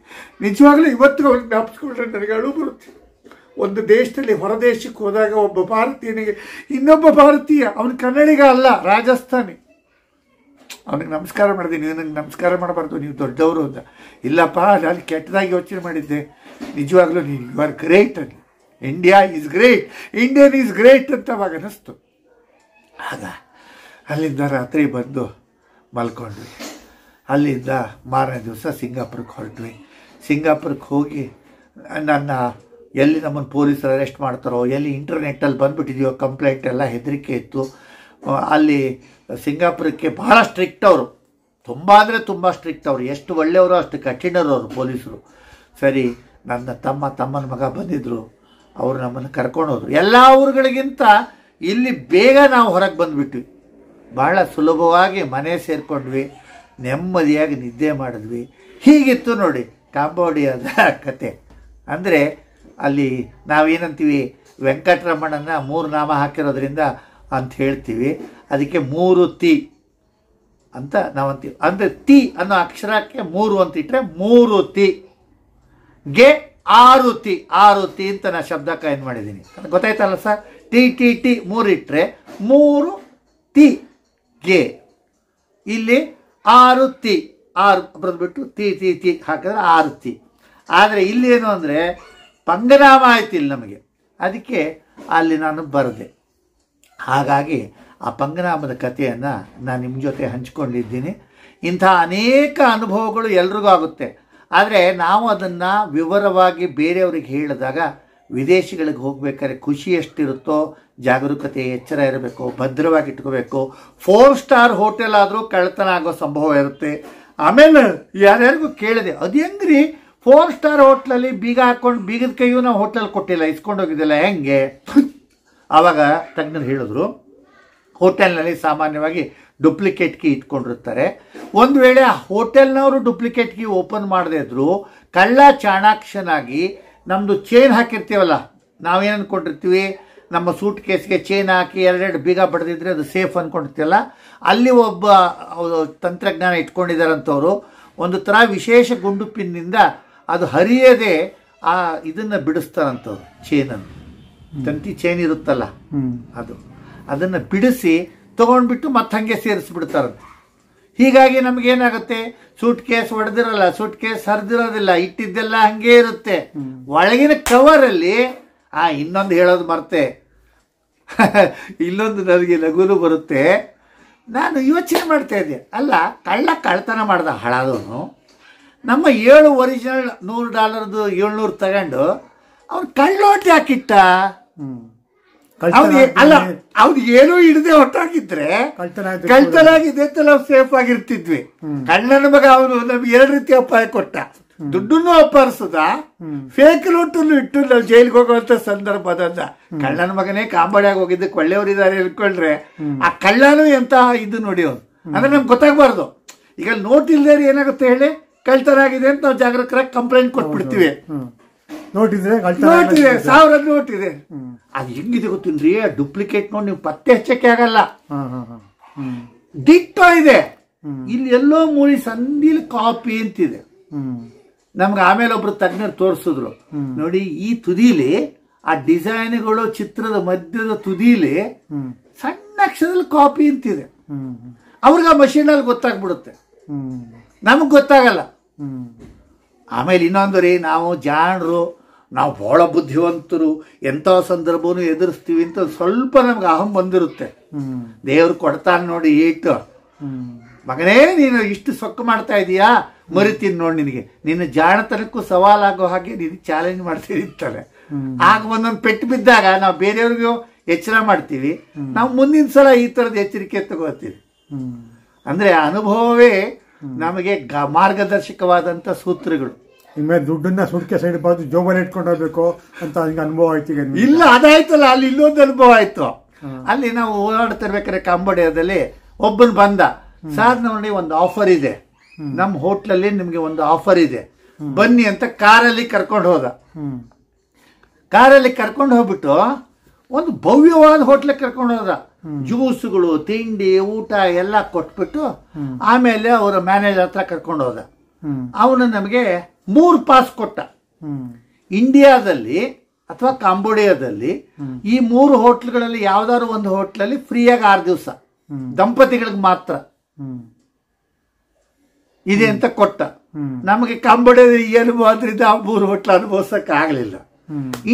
ನಿಜವಾಗ್ಲೂ ಇವತ್ತು ಅವ್ರಿಗೆ ಜ್ಞಾಪಿಸ್ಕೊಂಡ್ರೆ ನನಗೆ ಅಳು ಬರುತ್ತೆ. ಒಂದು ದೇಶದಲ್ಲಿ ಹೊರದೇಶಕ್ಕೆ ಹೋದಾಗ ಒಬ್ಬ ಭಾರತೀಯನಿಗೆ ಇನ್ನೊಬ್ಬ ಭಾರತೀಯ, ಅವನು ಕನ್ನಡಿಗ ಅಲ್ಲ, ರಾಜಸ್ಥಾನಿ, ಅವನಿಗೆ ನಮಸ್ಕಾರ ಮಾಡಿದೆ. ನೀವು ನನಗೆ ನಮಸ್ಕಾರ ಮಾಡಬಾರ್ದು, ನೀವು ದೊಡ್ಡವರು ಅಂತ. ಇಲ್ಲಪ್ಪ, ನಾನು ಕೆಟ್ಟದಾಗಿ ಯೋಚನೆ ಮಾಡಿದ್ದೆ. ನಿಜವಾಗ್ಲೂ ನೀನು ಯು ಆರ್ ಗ್ರೇಟ್ ಅಂತ, India is great, Indian is great ಅಂತ ಅವಾಗ ಅನ್ನಿಸ್ತು. ಆಗ ಅಲ್ಲಿಂದ ರಾತ್ರಿ ಬಂದು ಮಲ್ಕೊಂಡ್ವಿ. ಅಲ್ಲಿಂದ ಮಾರನೇ ದಿವಸ ಸಿಂಗಾಪುರಕ್ಕೆ ಹೊರಟ್ವಿ. ಸಿಂಗಾಪುರಕ್ಕೆ ಹೋಗಿ ಎಲ್ಲಿ ನಮ್ಮನ್ನು ಪೊಲೀಸರು ಅರೆಸ್ಟ್ ಮಾಡ್ತಾರೋ, ಎಲ್ಲಿ ಇಂಟರ್ನೆಟ್ಟಲ್ಲಿ ಬಂದುಬಿಟ್ಟಿದೆಯೋ ಕಂಪ್ಲೇಂಟ್ ಎಲ್ಲ ಹೆದರಿಕೆ ಇತ್ತು. ಅಲ್ಲಿ ಸಿಂಗಾಪುರಕ್ಕೆ ಭಾಳ ಸ್ಟ್ರಿಕ್ಟ್ ಅವರು, ತುಂಬ ಅಂದರೆ ತುಂಬ ಸ್ಟ್ರಿಕ್ಟ್ ಅವರು. ಎಷ್ಟು ಒಳ್ಳೆಯವರು ಅಷ್ಟು ಕಠಿಣರು ಅವರು ಪೊಲೀಸರು. ಸರಿ, ನನ್ನ ತಮ್ಮನ ಮಗ ಬಂದಿದ್ದರು, ಅವರು ನಮ್ಮನ್ನು ಕರ್ಕೊಂಡೋದ್ರು. ಎಲ್ಲ ಊರುಗಳಿಗಿಂತ ಇಲ್ಲಿ ಬೇಗ ನಾವು ಹೊರಗೆ ಬಂದುಬಿಟ್ವಿ. ಭಾಳ ಸುಲಭವಾಗಿ ಮನೆ ಸೇರಿಕೊಂಡ್ವಿ, ನೆಮ್ಮದಿಯಾಗಿ ನಿದ್ದೆ ಮಾಡಿದ್ವಿ. ಹೀಗಿತ್ತು ನೋಡಿ ಕಾಂಬೋಡಿಯಾದ ಕತೆ. ಅಂದರೆ ಅಲ್ಲಿ ನಾವೇನಂತೀವಿ, ವೆಂಕಟರಮಣನ 3 ನಾಮ ಹಾಕಿರೋದ್ರಿಂದ ಅಂತ ಹೇಳ್ತೀವಿ. ಅದಕ್ಕೆ 3 ತಿ ಅಂತ ನಾವಂತೀವಿ. ಅಂದರೆ ತಿ ಅನ್ನೋ ಅಕ್ಷರಕ್ಕೆ 3 ಅಂತ ಇಟ್ಟರೆ 3 ತಿ, ಗೆ 6 ತಿ, 6 ತಿ ಅಂತ ನಾನು ಶಬ್ದ ಕಾಯಿನ್ ಮಾಡಿದ್ದೀನಿ. ಗೊತ್ತಾಯ್ತಲ್ಲ ಸರ್? ಟಿ ಟಿ ಟಿ 3 ಇಟ್ಟರೆ 3 ತಿ ಗೆ, ಇಲ್ಲಿ 6 ತಿ, 6 ಬರೆದ್ಬಿಟ್ಟು ತಿ ತಿ ತಿ ಹಾಕಿದ್ರೆ 6 ತಿ. ಆದರೆ ಇಲ್ಲೇನು ಅಂದರೆ ಪಂಗನಾಮ ಆಯ್ತು ಇಲ್ಲಿ ನಮಗೆ, ಅದಕ್ಕೆ ಅಲ್ಲಿ ನಾನು ಬರೆದೆ. ಹಾಗಾಗಿ ಆ ಪಂಗನಾಮದ ಕಥೆಯನ್ನು ನಾನು ನಿಮ್ಮ ಜೊತೆ ಹಂಚ್ಕೊಂಡಿದ್ದೀನಿ. ಇಂಥ ಅನೇಕ ಅನುಭವಗಳು ಎಲ್ರಿಗೂ ಆಗುತ್ತೆ. ಆದರೆ ನಾವು ಅದನ್ನು ವಿವರವಾಗಿ ಬೇರೆಯವ್ರಿಗೆ ಹೇಳಿದಾಗ, ವಿದೇಶಗಳಿಗೆ ಹೋಗ್ಬೇಕಾದ್ರೆ ಖುಷಿ ಎಷ್ಟಿರುತ್ತೋ, ಜಾಗರೂಕತೆ ಎಚ್ಚರ ಇರಬೇಕು, ಭದ್ರವಾಗಿ ಇಟ್ಕೋಬೇಕು. 4 ಸ್ಟಾರ್ ಹೋಟೆಲ್ ಆದರೂ ಕಳ್ಳತನ ಆಗೋ ಸಂಭವ ಇರುತ್ತೆ. ಆಮೇಲೆ ಯಾರ್ಯಾರಿಗೂ ಕೇಳಿದೆ, ಅದು ಹೆಂಗ್ರಿ 4 ಸ್ಟಾರ್ ಹೋಟ್ಲಲ್ಲಿ ಬೀಗ ಹಾಕ್ಕೊಂಡು, ಬೀಗದ ಕೈಯೂ ನಾವು ಹೋಟ್ಲಲ್ಲಿ ಕೊಟ್ಟಿಲ್ಲ, ಇಸ್ಕೊಂಡೋಗಿದ್ದಿಲ್ಲ, ಹೆಂಗೆ? ಆವಾಗ ತಜ್ಞರು ಹೇಳಿದ್ರು, ಹೋಟೆಲ್ನಲ್ಲಿ ಸಾಮಾನ್ಯವಾಗಿ ಡುಪ್ಲಿಕೇಟ್ ಕೀ ಇಟ್ಕೊಂಡಿರ್ತಾರೆ. ಒಂದು ವೇಳೆ ಆ ಹೋಟೆಲ್ನವರು ಡುಪ್ಲಿಕೇಟ್ ಕೀ ಓಪನ್ ಮಾಡದೇ ಇದ್ರು, ಕಳ್ಳ ಚಾಣಾಕ್ಷನಾಗಿ ನಮ್ಮದು ಚೈನ್ ಹಾಕಿರ್ತೀವಲ್ಲ, ನಾವೇನು ಅಂದ್ಕೊಂಡಿರ್ತೀವಿ, ನಮ್ಮ ಸೂಟ್ ಕೇಸ್ಗೆ ಚೈನ್ ಹಾಕಿ 2 ಬೀಗ ಬಡ್ದಿದ್ರೆ ಅದು ಸೇಫ್ ಅಂದ್ಕೊಂಡಿರ್ತೀವಲ್ಲ, ಅಲ್ಲಿ ಒಬ್ಬ ತಂತ್ರಜ್ಞಾನ ಇಟ್ಕೊಂಡಿದ್ದಾರಂಥವ್ರು ಒಂದು ಥರ ವಿಶೇಷ ಗುಂಡು ಪಿನ್ನಿಂದ ಅದು ಹರಿಯದೆ ಆ ಇದನ್ನು ಬಿಡಿಸ್ತಾರಂಥವ್ರು, ಚೈನನ್ನು, ತಂತಿ ಚೈನ್ ಇರುತ್ತಲ್ಲ ಅದನ್ನು ಬಿಡಿಸಿ ತೊಗೊಂಡ್ಬಿಟ್ಟು ಮತ್ತೆ ಹಾಗೆ ಸೇರಿಸ್ಬಿಡ್ತಾರಂತೆ. ಹೀಗಾಗಿ ನಮಗೇನಾಗುತ್ತೆ, ಸೂಟ್ ಕೇಸ್ ಹೊಡೆದಿರಲ್ಲ, ಸೂಟ್ ಕೇಸ್ ಹರಿದಿರೋದಿಲ್ಲ, ಇಟ್ಟಿದ್ದೆಲ್ಲ ಹಂಗೆ ಇರುತ್ತೆ. ಒಳಗಿನ ಕವರಲ್ಲಿ ಇನ್ನೊಂದು ಹೇಳೋದು ಮರ್ತೆ, ಇಲ್ಲೊಂದು ನನಗೆ ಲಘುನು ಬರುತ್ತೆ. ನಾನು ಯೋಚನೆ ಮಾಡ್ತಾ ಇದ್ದೆ, ಅಲ್ಲ ಕಳ್ಳತನ ಮಾಡ್ದ ಹಾಳಾದವನು ನಮ್ಮ 7 ಒರಿಜಿನಲ್ $100 700 ತಗೊಂಡು ಅವ್ನು ಕಳ್ಳೋಟ್ ಯಾಕಿಟ್ಟ? ಅಲ್ಲ, ಅವ್ನು ಏನೂ ಹಿಡದೆ ಹೊಟ್ಟಾಗಿದ್ರೆ ಕಳ್ತನ ಆಗಿದೆ ಅಂತ ನಾವು ಸೇಫ್ ಆಗಿರ್ತಿದ್ವಿ. ಕಳ್ಳನ ಮಗ ಅವನು ನಮ್ಗೆ 2 ರೀತಿ ಅಪಾಯ ಕೊಟ್ಟ. ದುಡ್ಡನ್ನು ಅಪಹರಿಸದ, ಫೇಕ್ ನೋಟನ್ನು ಇಟ್ಟು ನಾವು ಜೈಲಿಗೆ ಹೋಗುವಂತ ಸಂದರ್ಭ ಅದ. ಕಳ್ಳನ ಮಗನೇ ಕಾಂಬಡಿಯಾಗಿ ಹೋಗಿದ್ದಕ್ಕೆ ಒಳ್ಳೆಯವರಿದ್ದಾರೆ ಹೇಳ್ಕೊಂಡ್ರೆ, ಆ ಕಳ್ಳನು ಎಂತ ಇದು ನೋಡಿ ಅವ್ನು, ಅಂದ್ರೆ ನಮ್ಗೆ ಗೊತ್ತಾಗಬಾರ್ದು. ಈಗ ನೋಟ್ ಇಲ್ದೇ ಏನಾಗುತ್ತೆ ಹೇಳಿ, ಕಳ್ತನ ಆಗಿದೆ ಅಂತ ನಾವು ಜಾಗರೂಕರಾಗಿ ಕಂಪ್ಲೇಂಟ್ ಕೊಟ್ಬಿಡ್ತೀವಿ. ನೋಟಿದ್ರೆ 1000 ನೋಟ್ ಇದೆ. ಅದು ಹೆಂಗಿದೆ ಗೊತ್ತಿಲ್ರಿ, ಡುಪ್ಲಿಕೇಟ್ ನೋಡಿ ನೀವು ಪತ್ತೆ ಹಚ್ಚಕ್ಕೆ ಆಗಲ್ಲ, ದಿಟ್ಟೋ ಇದೆ. ಇಲ್ಲಿ ಎಲ್ಲೋ ಮೂಲಿ ಸಂದಿಲ್ ಕಾಪಿ ಅಂತಿದೆ. ನಮ್ಗೆ ಆಮೇಲೆ ಒಬ್ರು ತಜ್ಞರು ತೋರಿಸಿದ್ರು, ನೋಡಿ ಈ ತುದಿಲಿ ಆ ಡಿಸೈನ್ಗಳು, ಚಿತ್ರದ ಮಧ್ಯದ ತುದಿಲಿ ಸಣ್ಣ ಅಕ್ಷರದಲ್ಲಿ ಕಾಪಿ ಅಂತಿದೆ. ಅವ್ರಿಗೆ ಆ ಮಷೀನಲ್ಲಿ ಗೊತ್ತಾಗ್ಬಿಡುತ್ತೆ, ನಮಗ್ ಗೊತ್ತಾಗಲ್ಲ. ಆಮೇಲೆ ಇನ್ನೊಂದು ರೀ, ನಾವು ಜಾಣರು, ನಾವು ಬಹಳ ಬುದ್ಧಿವಂತರು, ಎಂಥ ಸಂದರ್ಭನೂ ಎದುರಿಸ್ತೀವಿ ಅಂತ ಸ್ವಲ್ಪ ನಮ್ಗೆ ಅಹಂ ಬಂದಿರುತ್ತೆ. ದೇವ್ರು ಕೊಡ್ತಾನೆ ನೋಡಿ ಏಟು, ಮಗನೇ ನೀನು ಇಷ್ಟು ಸೊಕ್ಕು ಮಾಡ್ತಾ ಇದೀಯಾ, ಮರಿತೀನಿ ನೋಡಿ ನಿನಗೆ, ನಿನ್ನ ಜಾಣತನಕ್ಕೂ ಸವಾಲಾಗೋ ಹಾಗೆ ನೀನು ಚಾಲೆಂಜ್ ಮಾಡ್ತಿರ್ತಾರೆ. ಆಗ ಒಂದೊಂದು ಪೆಟ್ಟು ಬಿದ್ದಾಗ ನಾವು ಬೇರೆಯವ್ರಿಗೂ ಎಚ್ಚರ ಮಾಡ್ತೀವಿ, ನಾವು ಮುಂದಿನ ಸಲ ಈ ಥರದ ಎಚ್ಚರಿಕೆ ತಗೋತೀವಿ. ಅಂದ್ರೆ ಅನುಭವವೇ ನಮಗೆ ಮಾರ್ಗದರ್ಶಕವಾದಂಥ ಸೂತ್ರಗಳು. ಇನ್ಮೇಲೆ ದುಡ್ಡನ್ನ ಸುಟ್ಕೆ ಸೈಡ್ ಬಾರ್ದು ಜೋಬಲ್ಲಿ ಇಟ್ಕೊಂಡು ಹೋಗ್ಬೇಕು ಅಂತ ನಿಮ್ಗೆ ಅನುಭವ ಆಯ್ತು? ಇಲ್ಲ, ಅದಾಯ್ತಲ್ಲ, ಅಲ್ಲಿ ಇಲ್ಲೊಂದು ಅನುಭವ ಆಯ್ತು. ಅಲ್ಲಿ ನಾವು ಓಡಾಡ್ತಿರ್ಬೇಕಾದ್ರೆ ಕಾಂಬೋಡಿಯಾದಲ್ಲಿ ಒಬ್ಬನು ಬಂದ, ಸರ್ ನೋಡಿ ಒಂದು ಆಫರ್ ಇದೆ, ನಮ್ಮ ಹೋಟ್ಲಲ್ಲಿ ನಿಮ್ಗೆ ಒಂದು ಆಫರ್ ಇದೆ, ಬನ್ನಿ ಅಂತ ಕಾರಲ್ಲಿ ಕರ್ಕೊಂಡು ಹೋದ. ಕಾರಲ್ಲಿ ಕರ್ಕೊಂಡು ಹೋಗ್ಬಿಟ್ಟು ಒಂದು ಭವ್ಯವಾದ ಹೋಟ್ಲಿಗೆ ಕರ್ಕೊಂಡು ಹೋದ. ಜ್ಯೂಸ್ಗಳು, ತಿಂಡಿ, ಊಟ ಎಲ್ಲ ಕೊಟ್ಬಿಟ್ಟು ಆಮೇಲೆ ಅವರ ಮ್ಯಾನೇಜರ್ ಹತ್ರ ಕರ್ಕೊಂಡು ಹೋದ. ಅವನು ನಮಗೆ 3 ಪಾಸ್ ಕೊಟ್ಟ. ಇಂಡಿಯಾದಲ್ಲಿ ಅಥವಾ ಕಾಂಬೋಡಿಯಾದಲ್ಲಿ ಈ 3 ಹೋಟ್ಲ್ಗಳಲ್ಲಿ ಯಾವ್ದಾದ್ರು ಒಂದು ಹೋಟ್ಲಲ್ಲಿ ಫ್ರೀಯಾಗಿ 6 ದಿವಸ ದಂಪತಿಗಳಿಗೆ ಮಾತ್ರ ಇದೆ ಅಂತ ಕೊಟ್ಟ. ನಮಗೆ ಕಾಂಬೋಡಿಯಾದ ಈ ಅನುಭವ ಆದ್ರಿಂದ ಆ 3 ಹೋಟ್ಲ್ ಅನುಭವಿಸಕ್ ಆಗ್ಲಿಲ್ಲ.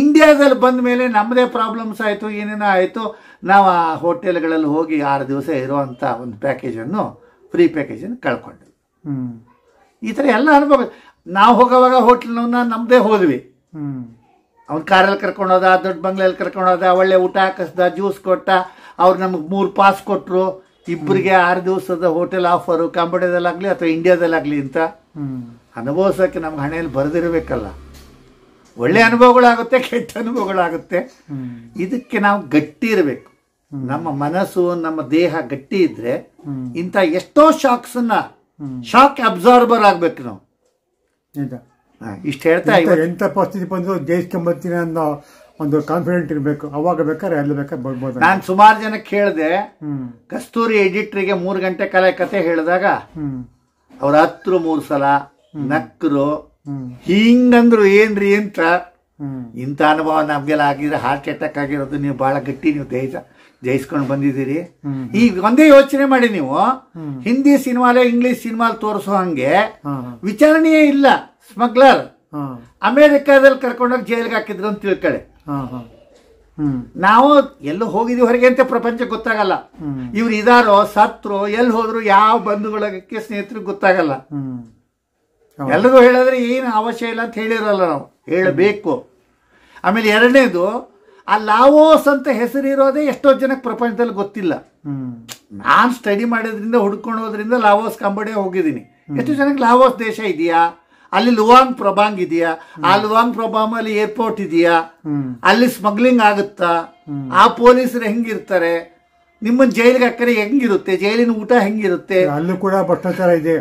ಇಂಡಿಯಾದಲ್ಲಿ ಬಂದ ಮೇಲೆ ನಮ್ಮದೇ ಪ್ರಾಬ್ಲಮ್ಸ್ ಆಯ್ತು, ಏನೇನೋ ಆಯ್ತು. ನಾವು ಆ ಹೋಟೆಲ್ಗಳಲ್ಲಿ ಹೋಗಿ 6 ದಿವಸ ಇರುವಂತ ಒಂದು ಪ್ಯಾಕೇಜನ್ನು, ಫ್ರೀ ಪ್ಯಾಕೇಜನ್ನು ಕಳ್ಕೊಂಡ್ವಿ. ಈ ಥರ ಎಲ್ಲ ಅನುಭವ. ನಾವು ಹೋಗೋವಾಗ ಹೋಟ್ಲ್ನ ನಮ್ಮದೇ ಹೋದ್ವಿ. ಅವ್ನು ಕಾರಲ್ಲಿ ಕರ್ಕೊಂಡು ಹೋದ, ದೊಡ್ಡ ಬಂಗ್ಲೆಯಲ್ಲಿ ಕರ್ಕೊಂಡು ಹೋದ, ಒಳ್ಳೆ ಊಟ ಹಾಕಿಸ್ದ, ಜ್ಯೂಸ್ ಕೊಟ್ಟ. ಅವ್ರು ನಮಗೆ 3 ಪಾಸ್ ಕೊಟ್ಟರು, ಇಬ್ಬರಿಗೆ 6 ದಿವಸದ ಹೋಟೆಲ್ ಆಫರು, ಕಾಂಬೋಡಿಯಾದಲ್ಲಾಗಲಿ ಅಥವಾ ಇಂಡಿಯಾದಲ್ಲಾಗಲಿ ಅಂತ. ಅನುಭವಿಸೋಕ್ಕೆ ನಮ್ಗೆ ಹಣೆಯಲ್ಲಿ ಬರೆದಿರಬೇಕಲ್ಲ. ಒಳ್ಳೆ ಅನುಭವಗಳಾಗುತ್ತೆ, ಕೆಟ್ಟ ಅನುಭವಗಳಾಗುತ್ತೆ. ಇದಕ್ಕೆ ನಾವು ಗಟ್ಟಿ ಇರಬೇಕು. ನಮ್ಮ ಮನಸ್ಸು, ನಮ್ಮ ದೇಹ ಗಟ್ಟಿ ಇದ್ರೆ ಇಂಥ ಎಷ್ಟೋ ಶಾಕ್ ಅಬ್ಸಾರ್ಬರ್ ಆಗ್ಬೇಕು ನಾವು. ಇಷ್ಟು ಹೇಳ್ತಾ ಎಂತ ಪರಿಸ್ಥಿತಿ ಬಂದು ಜಯಿಸ್ಕೊಂಬರ್ತೀನಿ ಅನ್ನೋ ಒಂದು ಕಾನ್ಫಿಡೆಂಟ್ ಇರಬೇಕು. ಅವಾಗ ಬೇಕಾದ್ರೆ ಎಲ್ಲಿ ಬೇಕಾದ್ರೆ ಬರ್ಬೋದು. ನಾನು ಸುಮಾರು ಜನಕ್ಕೆ ಹೇಳಿದೆ, ಕಸ್ತೂರಿ ಎಡಿಟ್ರಿಗೆ 3 ಗಂಟೆ ಕಾಲ ಕತೆ ಹೇಳಿದಾಗ ಅವ್ರ ಹತ್ರ 3 ಸಲ ನಕ್ಕರು, ಹಿಂಗಂದ್ರು ಏನ್ರಿ ಅಂತ. ಇಂಥ ಅನುಭವ ನಮ್ಗೆಲ್ಲ ಆಗಿದ್ರೆ ಹಾರ್ಟ್ ಅಟ್ಯಾಕ್ ಆಗಿರೋದು. ನೀವು ಬಹಳ ಗಟ್ಟಿ, ನೀವು ಜಯಿಸ್ಕೊಂಡು ಬಂದಿದ್ದೀರಿ. ಈಗ ಒಂದೇ ಯೋಚನೆ ಮಾಡಿ, ನೀವು ಹಿಂದಿ ಸಿನಿಮಾಲೇ ಇಂಗ್ಲಿಷ್ ಸಿನಿಮಾಲ್ ತೋರಿಸೋ ಹಂಗೆ ವಿಚಾರಣೆಯೇ ಇಲ್ಲ. ಸ್ಮಗ್ಲರ್ ಅಮೆರಿಕಾದಲ್ಲಿ ಕರ್ಕೊಂಡೋಗಿ ಜೈಲ್ಗೆ ಹಾಕಿದ್ರು ಅಂತ ತಿಳ್ಕೊಳ್ಳಿ. ನಾವು ಎಲ್ಲೂ ಹೋಗಿದೀವಿ ಹೊರಗೆ ಅಂತ ಪ್ರಪಂಚಕ್ಕೆ ಗೊತ್ತಾಗಲ್ಲ. ಇವ್ರು ಇದಾರೋ ಸತ್ರು ಎಲ್ಲಿ ಹೋದ್ರು ಯಾವ ಬಂಧುಗಳಿಗೆ ಸ್ನೇಹಿತರಿಗೆ ಗೊತ್ತಾಗಲ್ಲ. ಎಲ್ಲರೂ ಹೇಳಿದ್ರೆ ಏನು ಅವಶ್ಯ ಇಲ್ಲ ಅಂತ ಹೇಳಿರಲ್ಲ, ನಾವು ಹೇಳಬೇಕು. ಆಮೇಲೆ ಎರಡನೇದು, ಆ ಲಾವೋಸ್ ಅಂತ ಹೆಸರಿರೋದೇ ಎಷ್ಟೋ ಜನಕ್ಕೆ ಪ್ರಪಂಚದಲ್ಲಿ ಗೊತ್ತಿಲ್ಲ. ನಾನು ಸ್ಟಡಿ ಮಾಡೋದ್ರಿಂದ ಹುಡ್ಕೊಂಡು ಹೋದ್ರಿಂದ ಲಾವೋಸ್ ಕಂಬೋಡಿಯಾ ಹೋಗಿದ್ದೀನಿ. ಎಷ್ಟು ಜನಕ್ಕೆ ಲಾವೋಸ್ ದೇಶ ಇದೆಯಾ, ಅಲ್ಲಿ ಲುವಾಂಗ್ ಪ್ರಭಾಂಗ್ ಇದೆಯಾ, ಆ ಲುವಾಂಗ್ ಪ್ರಭಾಂಗ್ ಅಲ್ಲಿ ಏರ್ಪೋರ್ಟ್ ಇದೆಯಾ, ಅಲ್ಲಿ ಸ್ಮಗ್ಲಿಂಗ್ ಆಗುತ್ತಾ, ಆ ಪೊಲೀಸರು ಹೆಂಗಿರ್ತಾರೆ, ನಿಮ್ಮನ್ನ ಜೈಲಿಗೆ ಹಾಕರೆ ಹೆಂಗಿರುತ್ತೆ, ಜೈಲಿನ ಊಟ ಹೆಂಗಿರುತ್ತೆ, ಅಲ್ಲೂ ಕೂಡ ಭ್ರಷ್ಟಾಚಾರ ಇದೆ.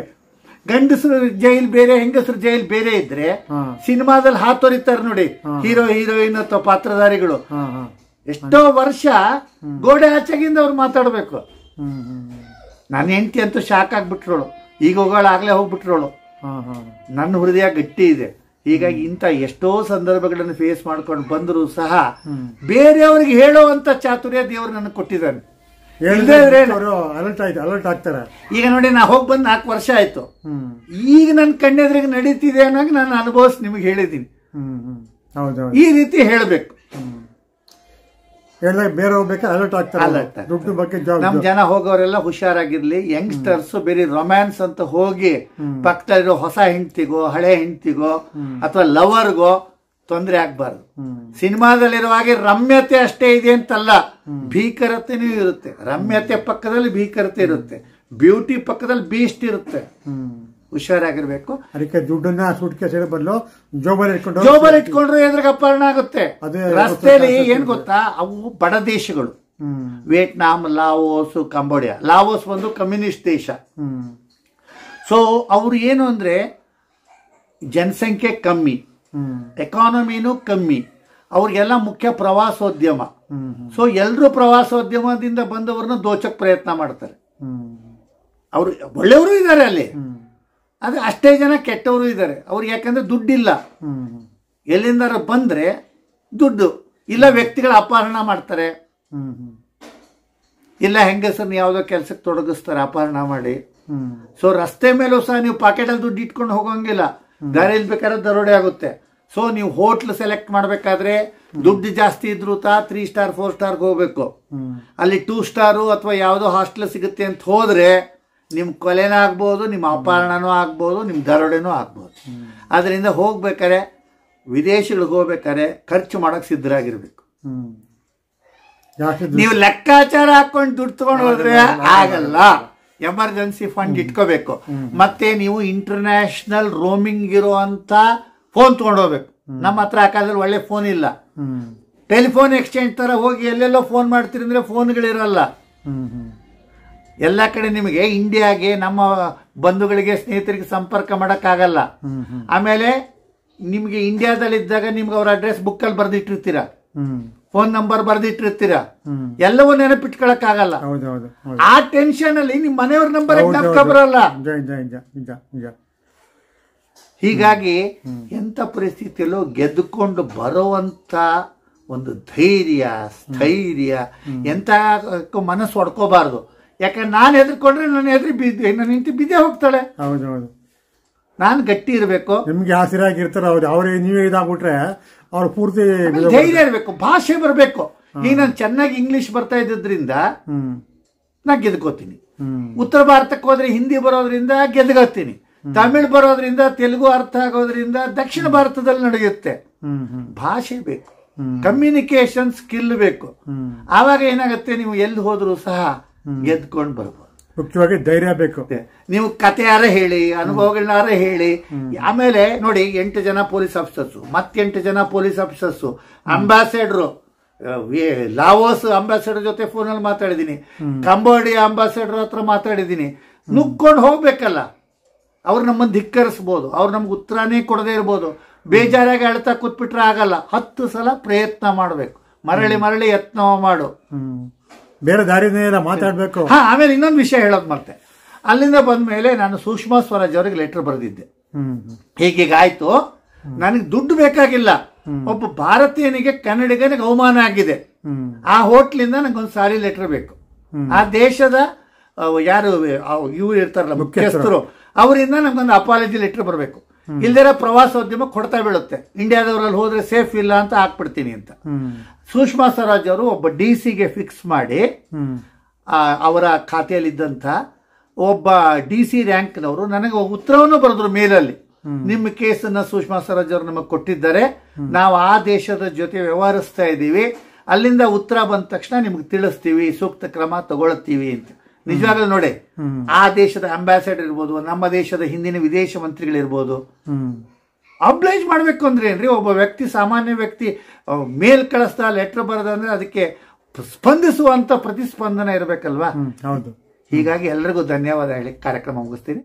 ಗಂಡಸರು ಜೈಲ್ ಬೇರೆ, ಹೆಂಗಸರು ಜೈಲ್ ಬೇರೆ ಇದ್ರೆ ಸಿನಿಮಾದಲ್ಲಿ ಹಾತೊರಿತಾರೆ ನೋಡಿ ಹೀರೋ ಹೀರೋಯಿನ್ ಅಥವಾ ಪಾತ್ರಧಾರಿಗಳು. ಎಷ್ಟೋ ವರ್ಷ ಗೋಡೆ ಆಚೆಗಿಂದ ಅವ್ರು ಮಾತಾಡ್ಬೇಕು. ನನ್ನ ಹೆಂಡತಿ ಅಂತೂ ಶಾಕ್ ಆಗ್ಬಿಟ್ರೋಳು, ಈಗ ಹೋಗೋಳು ಆಗ್ಲೇ ಹೋಗ್ಬಿಟ್ರೋಳು. ನನ್ನ ಹೃದಯ ಗಟ್ಟಿ ಇದೆ. ಹೀಗಾಗಿ ಇಂಥ ಎಷ್ಟೋ ಸಂದರ್ಭಗಳನ್ನು ಫೇಸ್ ಮಾಡ್ಕೊಂಡು ಬಂದರೂ ಸಹ ಬೇರೆಯವ್ರಿಗೆ ಹೇಳುವಂತ ಚಾತುರ್ಯ ದೇವರು ನನಗೆ ಕೊಟ್ಟಿದ್ದಾನೆ. ಅಲರ್ಟ್ ಆಗ್ತಾರೆ. ಈಗ ನೋಡಿ, ನಾ ಹೋಗಿ ಬಂದು 4 ವರ್ಷ ಆಯ್ತು. ಈಗ ನನ್ನ ಕಣ್ಣೆದ್ರಿಗೆ ನಡೀತಿದೆ ಅನ್ನೋಕೆ ನಾನು ಅನುಭವಿಸಿ ನಿಮಗೆ ಹೇಳಿದ್ದೀನಿ. ಈ ರೀತಿ ಹೇಳಬೇಕು. ಬೇರೆ ಅಲರ್ಟ್ ಆಗ್ತಾರೆ. ದುಡ್ಡು ಬಗ್ಗೆ ನಮ್ ಜನ ಹೋಗೋರೆಲ್ಲ ಹುಷಾರಾಗಿರ್ಲಿ. ಯಂಗ್ಸ್ಟರ್ಸ್ ಬೇರೆ ರೊಮ್ಯಾನ್ಸ್ ಅಂತ ಹೋಗಿ ಪಕ್ಕದಲ್ಲಿರೋ ಹೊಸ ಹೆಂಡತಿಗೋ ಹಳೆ ಹೆಂಡತಿಗೋ ಅಥವಾ ಲವರ್ಗೋ ತೊಂದರೆ ಆಗ್ಬಾರ್ದು. ಸಿನಿಮಾದಲ್ಲಿರುವಾಗೆ ರಮ್ಯತೆ ಅಷ್ಟೇ ಇದೆ ಅಂತಲ್ಲ, ಭೀಕರತೆನೂ ಇರುತ್ತೆ. ರಮ್ಯತೆ ಪಕ್ಕದಲ್ಲಿ ಭೀಕರತೆ ಇರುತ್ತೆ, ಬ್ಯೂಟಿ ಪಕ್ಕದಲ್ಲಿ ಬೀಸ್ಟ್ ಇರುತ್ತೆ. ಹುಷಾರಾಗಿರ್ಬೇಕು. ಅದಕ್ಕೆ ದುಡ್ಡನ್ನ ಸೂಟ್ಕೇಸ್ ಬದಲು ಜೋಬಲ್ಲಿ ಇಟ್ಕೊಂಡ್ರೆ ಎದುರಿಗೆ ಅಪಹರಣ ಆಗುತ್ತೆ. ರಸ್ತೆಯಲ್ಲಿ ಏನ್ ಗೊತ್ತಾ, ಅವು ಬಡ ದೇಶಗಳು, ವಿಯೆಟ್ನಾಂ, ಲಾವೋಸ್, ಕಂಬೋಡಿಯಾ. ಲಾವೋಸ್ ಒಂದು ಕಮ್ಯುನಿಸ್ಟ್ ದೇಶ. ಸೊ ಅವರು ಏನು ಅಂದ್ರೆ ಜನಸಂಖ್ಯೆ ಕಮ್ಮಿ, ಎಕಾನಮಿನೂ ಕಮ್ಮಿ, ಅವ್ರಿಗೆಲ್ಲ ಮುಖ್ಯ ಪ್ರವಾಸೋದ್ಯಮ. ಸೊ ಎಲ್ಲರೂ ಪ್ರವಾಸೋದ್ಯಮದಿಂದ ಬಂದವ್ರನ್ನ ದೋಚಕ್ ಪ್ರಯತ್ನ ಮಾಡ್ತಾರೆ. ಅವರು ಒಳ್ಳೆಯವರು ಇದ್ದಾರೆ ಅಲ್ಲಿ, ಆದ್ರೆ ಅಷ್ಟೇ ಜನ ಕೆಟ್ಟವರು ಇದ್ದಾರೆ. ಅವ್ರಿಗೆ ಯಾಕಂದ್ರೆ ದುಡ್ಡಿಲ್ಲ, ಎಲ್ಲಿಂದಾರ ಬಂದ್ರೆ ದುಡ್ಡು ಇಲ್ಲ, ವ್ಯಕ್ತಿಗಳ ಅಪಹರಣ ಮಾಡ್ತಾರೆ, ಇಲ್ಲ ಹೆಂಗಸರನ್ನ ಯಾವುದೋ ಕೆಲಸಕ್ಕೆ ತೊಡಗಿಸ್ತಾರೆ ಅಪಹರಣ ಮಾಡಿ. ಸೊ ರಸ್ತೆ ಮೇಲೂ ಸಹ ನೀವು ಪಾಕೆಟಲ್ಲಿ ದುಡ್ಡು ಇಟ್ಕೊಂಡು ಹೋಗೋಂಗಿಲ್ಲ, ದಾರಿಯಲ್ಲಿ ಬೇಕಾದ್ರೆ ದರೋಡೆ ಆಗುತ್ತೆ. ಸೊ ನೀವು ಹೋಟ್ಲ್ ಸೆಲೆಕ್ಟ್ ಮಾಡ್ಬೇಕಾದ್ರೆ ದುಡ್ಡು ಜಾಸ್ತಿ ಇದ್ರು 3 ಸ್ಟಾರ್ 4 ಸ್ಟಾರ್ಗೆ ಹೋಗ್ಬೇಕು. ಅಲ್ಲಿ 2 ಸ್ಟಾರು ಅಥವಾ ಯಾವುದೋ ಹಾಸ್ಟೆಲ್ ಸಿಗುತ್ತೆ ಅಂತ ಹೋದ್ರೆ ನಿಮ್ ಕೊಲೆನೂ ಆಗ್ಬೋದು, ನಿಮ್ಮ ಅಪಹರಣನೂ ಆಗ್ಬೋದು, ನಿಮ್ ದರೋಡೆನೂ ಆಗ್ಬೋದು. ಅದರಿಂದ ಹೋಗ್ಬೇಕಾರೆ, ವಿದೇಶಗಳಿಗೆ ಹೋಗ್ಬೇಕಾರೆ ಖರ್ಚು ಮಾಡಕ್ ಸಿದ್ಧರಾಗಿರ್ಬೇಕು. ನೀವು ಲೆಕ್ಕಾಚಾರ ಹಾಕೊಂಡು ದುಡ್ಡು ತಗೊಂಡು ಹೋದ್ರೆ ಆಗಲ್ಲ. ಎಮರ್ಜೆನ್ಸಿ ಫಂಡ್ ಇಟ್ಕೋಬೇಕು. ಮತ್ತೆ ನೀವು ಇಂಟರ್ನ್ಯಾಷನಲ್ ರೋಮಿಂಗ್ ಇರುವಂತ ಫೋನ್ ತಗೊಂಡು ಹೋಗ್ಬೇಕು. ನಮ್ಮ ಹತ್ರ ಆ ಕಾಲದಲ್ಲಿ ಒಳ್ಳೆ ಫೋನ್ ಇಲ್ಲ. ಟೆಲಿಫೋನ್ ಎಕ್ಸ್ಚೇಂಜ್ ತರ ಹೋಗಿ ಎಲ್ಲೆಲ್ಲೋ ಫೋನ್ ಮಾಡ್ತೀರಿ ಅಂದ್ರೆ ಫೋನ್ಗಳಿರಲ್ಲ. ಎಲ್ಲ ಕಡೆ ನಿಮಗೆ ಇಂಡಿಯಾಗೆ ನಮ್ಮ ಬಂಧುಗಳಿಗೆ ಸ್ನೇಹಿತರಿಗೆ ಸಂಪರ್ಕ ಮಾಡಕ್ಕಾಗಲ್ಲ. ಆಮೇಲೆ ನಿಮ್ಗೆ ಇಂಡಿಯಾದಲ್ಲಿ ಇದ್ದಾಗ ನಿಮ್ಗೆ ಅವ್ರ ಅಡ್ರೆಸ್ ಬುಕ್ ಅಲ್ಲಿ ಬರ್ದಿಟ್ಟಿರ್ತೀರಾ, ಫೋನ್ ನಂಬರ್ ಬರ್ದಿಟ್ಟಿರ್ತೀರಾ, ಎಲ್ಲವೂ ನೆನಪಿಟ್ಕೊಳಕ್ ಆಗಲ್ಲ. ಆ ಟೆನ್ಷನ್ ಅಲ್ಲಿ ನಿಮ್ ಮನೆಯವ್ರ ನಂಬರ್ ಜ್ಞಾಪಕ ಬರಲ್ಲ. ಹೀಗಾಗಿ ಎಂತ ಪರಿಸ್ಥಿತಿಯಲ್ಲೂ ಗೆದ್ದುಕೊಂಡು ಬರುವಂತ ಒಂದು ಧೈರ್ಯ, ಸ್ಥೈರ್ಯ, ಎಂತ ಮನಸ್ಸು ಹೊಡ್ಕೋಬಾರ್ದು. ಯಾಕಂದ್ರೆ ನಾನು ಹೆದರ್ಕೊಂಡ್ರೆ ನನ್ನ ಹೆದರಿ ನನ್ನ ಹೆಂಡತಿ ಬಿದ್ದೆ ಹೋಗ್ತಾಳೆ. ನಾನು ಗಟ್ಟಿ ಇರಬೇಕು. ನಿಮ್ಗೆ ಆಸರಾಗಿರ್ತಾರ ಅವ್ರಿಗೆ ನೀವೇ ಇದಾಗ್ಬಿಟ್ರೆ ಅವ್ರು ಪೂರ್ತಿ ಧೈರ್ಯ ಇರಬೇಕು, ಭಾಷೆ ಬರಬೇಕು. ಈಗ ನಾನು ಚೆನ್ನಾಗಿ ಇಂಗ್ಲಿಷ್ ಬರ್ತಾ ಇದ್ದಿದ್ರಿಂದ ನಾ ಗೆದ್ಕೋತೀನಿ. ಉತ್ತರ ಭಾರತಕ್ಕೆ ಹೋದ್ರೆ ಹಿಂದಿ ಬರೋದ್ರಿಂದ ಗೆದ್ಕೋತೀನಿ. ತಮಿಳ್ ಬರೋದ್ರಿಂದ ತೆಲುಗು ಅರ್ಥ ಆಗೋದ್ರಿಂದ ದಕ್ಷಿಣ ಭಾರತದಲ್ಲಿ ನಡೆಯುತ್ತೆ. ಭಾಷೆ ಬೇಕು, ಕಮ್ಯುನಿಕೇಶನ್ ಸ್ಕಿಲ್ ಬೇಕು. ಆವಾಗ ಏನಾಗುತ್ತೆ, ನೀವು ಎಲ್ಲಿ ಹೋದ್ರು ಸಹ ಗೆದ್ಕೊಂಡು ಬರ್ಬೋದು. ಮುಖ್ಯವಾಗಿ ಧೈರ್ಯ ಬೇಕು. ನೀವು ಕಥೆಯಾರ ಹೇಳಿ, ಅನುಭವಗಳನ್ನಾರ ಹೇಳಿ. ಆಮೇಲೆ ನೋಡಿ, 8 ಜನ ಪೊಲೀಸ್ ಆಫೀಸರ್ಸು, 8 ಜನ ಪೊಲೀಸ್ ಆಫೀಸರ್ಸು, ಅಂಬಾಸೆಡರು, ಲಾವೋಸ್ ಅಂಬಾಸೆಡರ್ ಜೊತೆ ಫೋನಲ್ಲಿ ಮಾತಾಡಿದೀನಿ, ಕಂಬೋಡಿಯಾ ಅಂಬಾಸೆಡರ್ ಹತ್ರ ಮಾತಾಡಿದೀನಿ. ನುಗ್ಕೊಂಡು ಹೋಗ್ಬೇಕಲ್ಲ. ಅವ್ರು ನಮ್ಮನ್ನು ಧಿಕ್ಕರಿಸ್ಬೋದು, ಅವ್ರು ನಮ್ಗೆ ಉತ್ತರನೇ ಕೊಡದೇ ಇರ್ಬೋದು. ಬೇಜಾರಾಗಿ ಅಳ್ತಾ ಕೂತ್ಬಿಟ್ರೆ ಆಗಲ್ಲ. 10 ಸಲ ಪ್ರಯತ್ನ ಮಾಡಬೇಕು. ಮರಳಿ ಯತ್ನ ಮಾಡು. ಬೇರೆ ದಾರಿನೇ ಇಲ್ಲ, ಮಾತಾಡ್ಬೇಕು. ಆಮೇಲೆ ಇನ್ನೊಂದು ವಿಷಯ ಹೇಳೋದು ಮತ್ತೆ, ಅಲ್ಲಿಂದ ಬಂದ ಮೇಲೆ ನಾನು ಸುಷ್ಮಾ ಸ್ವರಾಜ್ ಅವರಿಗೆ ಲೆಟರ್ ಬರೆದಿದ್ದೆ. ಹೀಗೀಗಾಯ್ತು, ನನಗೆ ದುಡ್ಡು ಬೇಕಾಗಿಲ್ಲ, ಒಬ್ಬ ಭಾರತೀಯನಿಗೆ ಕನ್ನಡಿಗನಿಗೆ ಅವಮಾನ ಆಗಿದೆ, ಆ ಹೋಟ್ಲಿಂದ ನಂಗೊಂದು ಸಾರಿ ಲೆಟರ್ ಬೇಕು. ಆ ದೇಶದ ಯಾರು ಇವ್ರು ಇರ್ತಾರಲ್ಲ ಮುಖ್ಯಸ್ಥರು, ಅವರಿಂದ ನಮ್ಗೊಂದು ಅಪಾಲಜಿ ಲೆಟರ್ ಬರಬೇಕು. ಇಲ್ದಿರ ಪ್ರವಾಸೋದ್ಯಮ ಕೊಡ್ತಾ ಬೀಳುತ್ತೆ, ಇಂಡಿಯಾದವರಲ್ಲಿ ಹೋದ್ರೆ ಸೇಫ್ ಇಲ್ಲ ಅಂತ ಹಾಕ್ಬಿಡ್ತೀನಿ ಅಂತ. ಸುಷ್ಮಾ ಸ್ವರಾಜ್ ಅವರು ಒಬ್ಬ DC ಫಿಕ್ಸ್ ಮಾಡಿ, ಅವರ ಖಾತೆಯಲ್ಲಿದ್ದಂಥ ಒಬ್ಬ DC ರ್ಯಾಂಕ್ನವರು ನನಗೆ ಉತ್ತರವನ್ನು ಬರೆದ್ರು ಮೇಲಲ್ಲಿ. ನಿಮ್ಮ ಕೇಸನ್ನ ಸುಷ್ಮಾ ಸ್ವರಾಜ್ ಅವರು ನಮಗೆ ಕೊಟ್ಟಿದ್ದಾರೆ, ನಾವು ಆ ದೇಶದ ಜೊತೆ ವ್ಯವಹರಿಸ್ತಾ ಇದ್ದೀವಿ, ಅಲ್ಲಿಂದ ಉತ್ತರ ಬಂದ ತಕ್ಷಣ ನಿಮ್ಗೆ ತಿಳಿಸ್ತೀವಿ, ಸೂಕ್ತ ಕ್ರಮ ತಗೊಳ್ತೀವಿ ಅಂತ. ನಿಜವಾಗ್ಲೂ ನೋಡಿ, ಆ ದೇಶದ ಅಂಬಾಸಿಡರ್ ಇರ್ಬೋದು, ನಮ್ಮ ದೇಶದ ಹಿಂದಿನ ವಿದೇಶ ಮಂತ್ರಿಗಳಿರ್ಬೋದು, ಅಬ್ಲೈಜ್ ಮಾಡ್ಬೇಕು ಅಂದ್ರೆ ಏನ್ರಿ, ಒಬ್ಬ ವ್ಯಕ್ತಿ, ಸಾಮಾನ್ಯ ವ್ಯಕ್ತಿ ಮೇಲ್ ಕಳಿಸ್ತಾ ಲೆಟರ್ ಬರೋದಂದ್ರೆ ಅದಕ್ಕೆ ಸ್ಪಂದಿಸುವಂತ ಪ್ರತಿಸ್ಪಂದನ ಇರಬೇಕಲ್ವಾ. ಹೀಗಾಗಿ ಎಲ್ರಿಗೂ ಧನ್ಯವಾದ ಹೇಳಿ ಕಾರ್ಯಕ್ರಮ ಮುಗಿಸ್ತೀನಿ.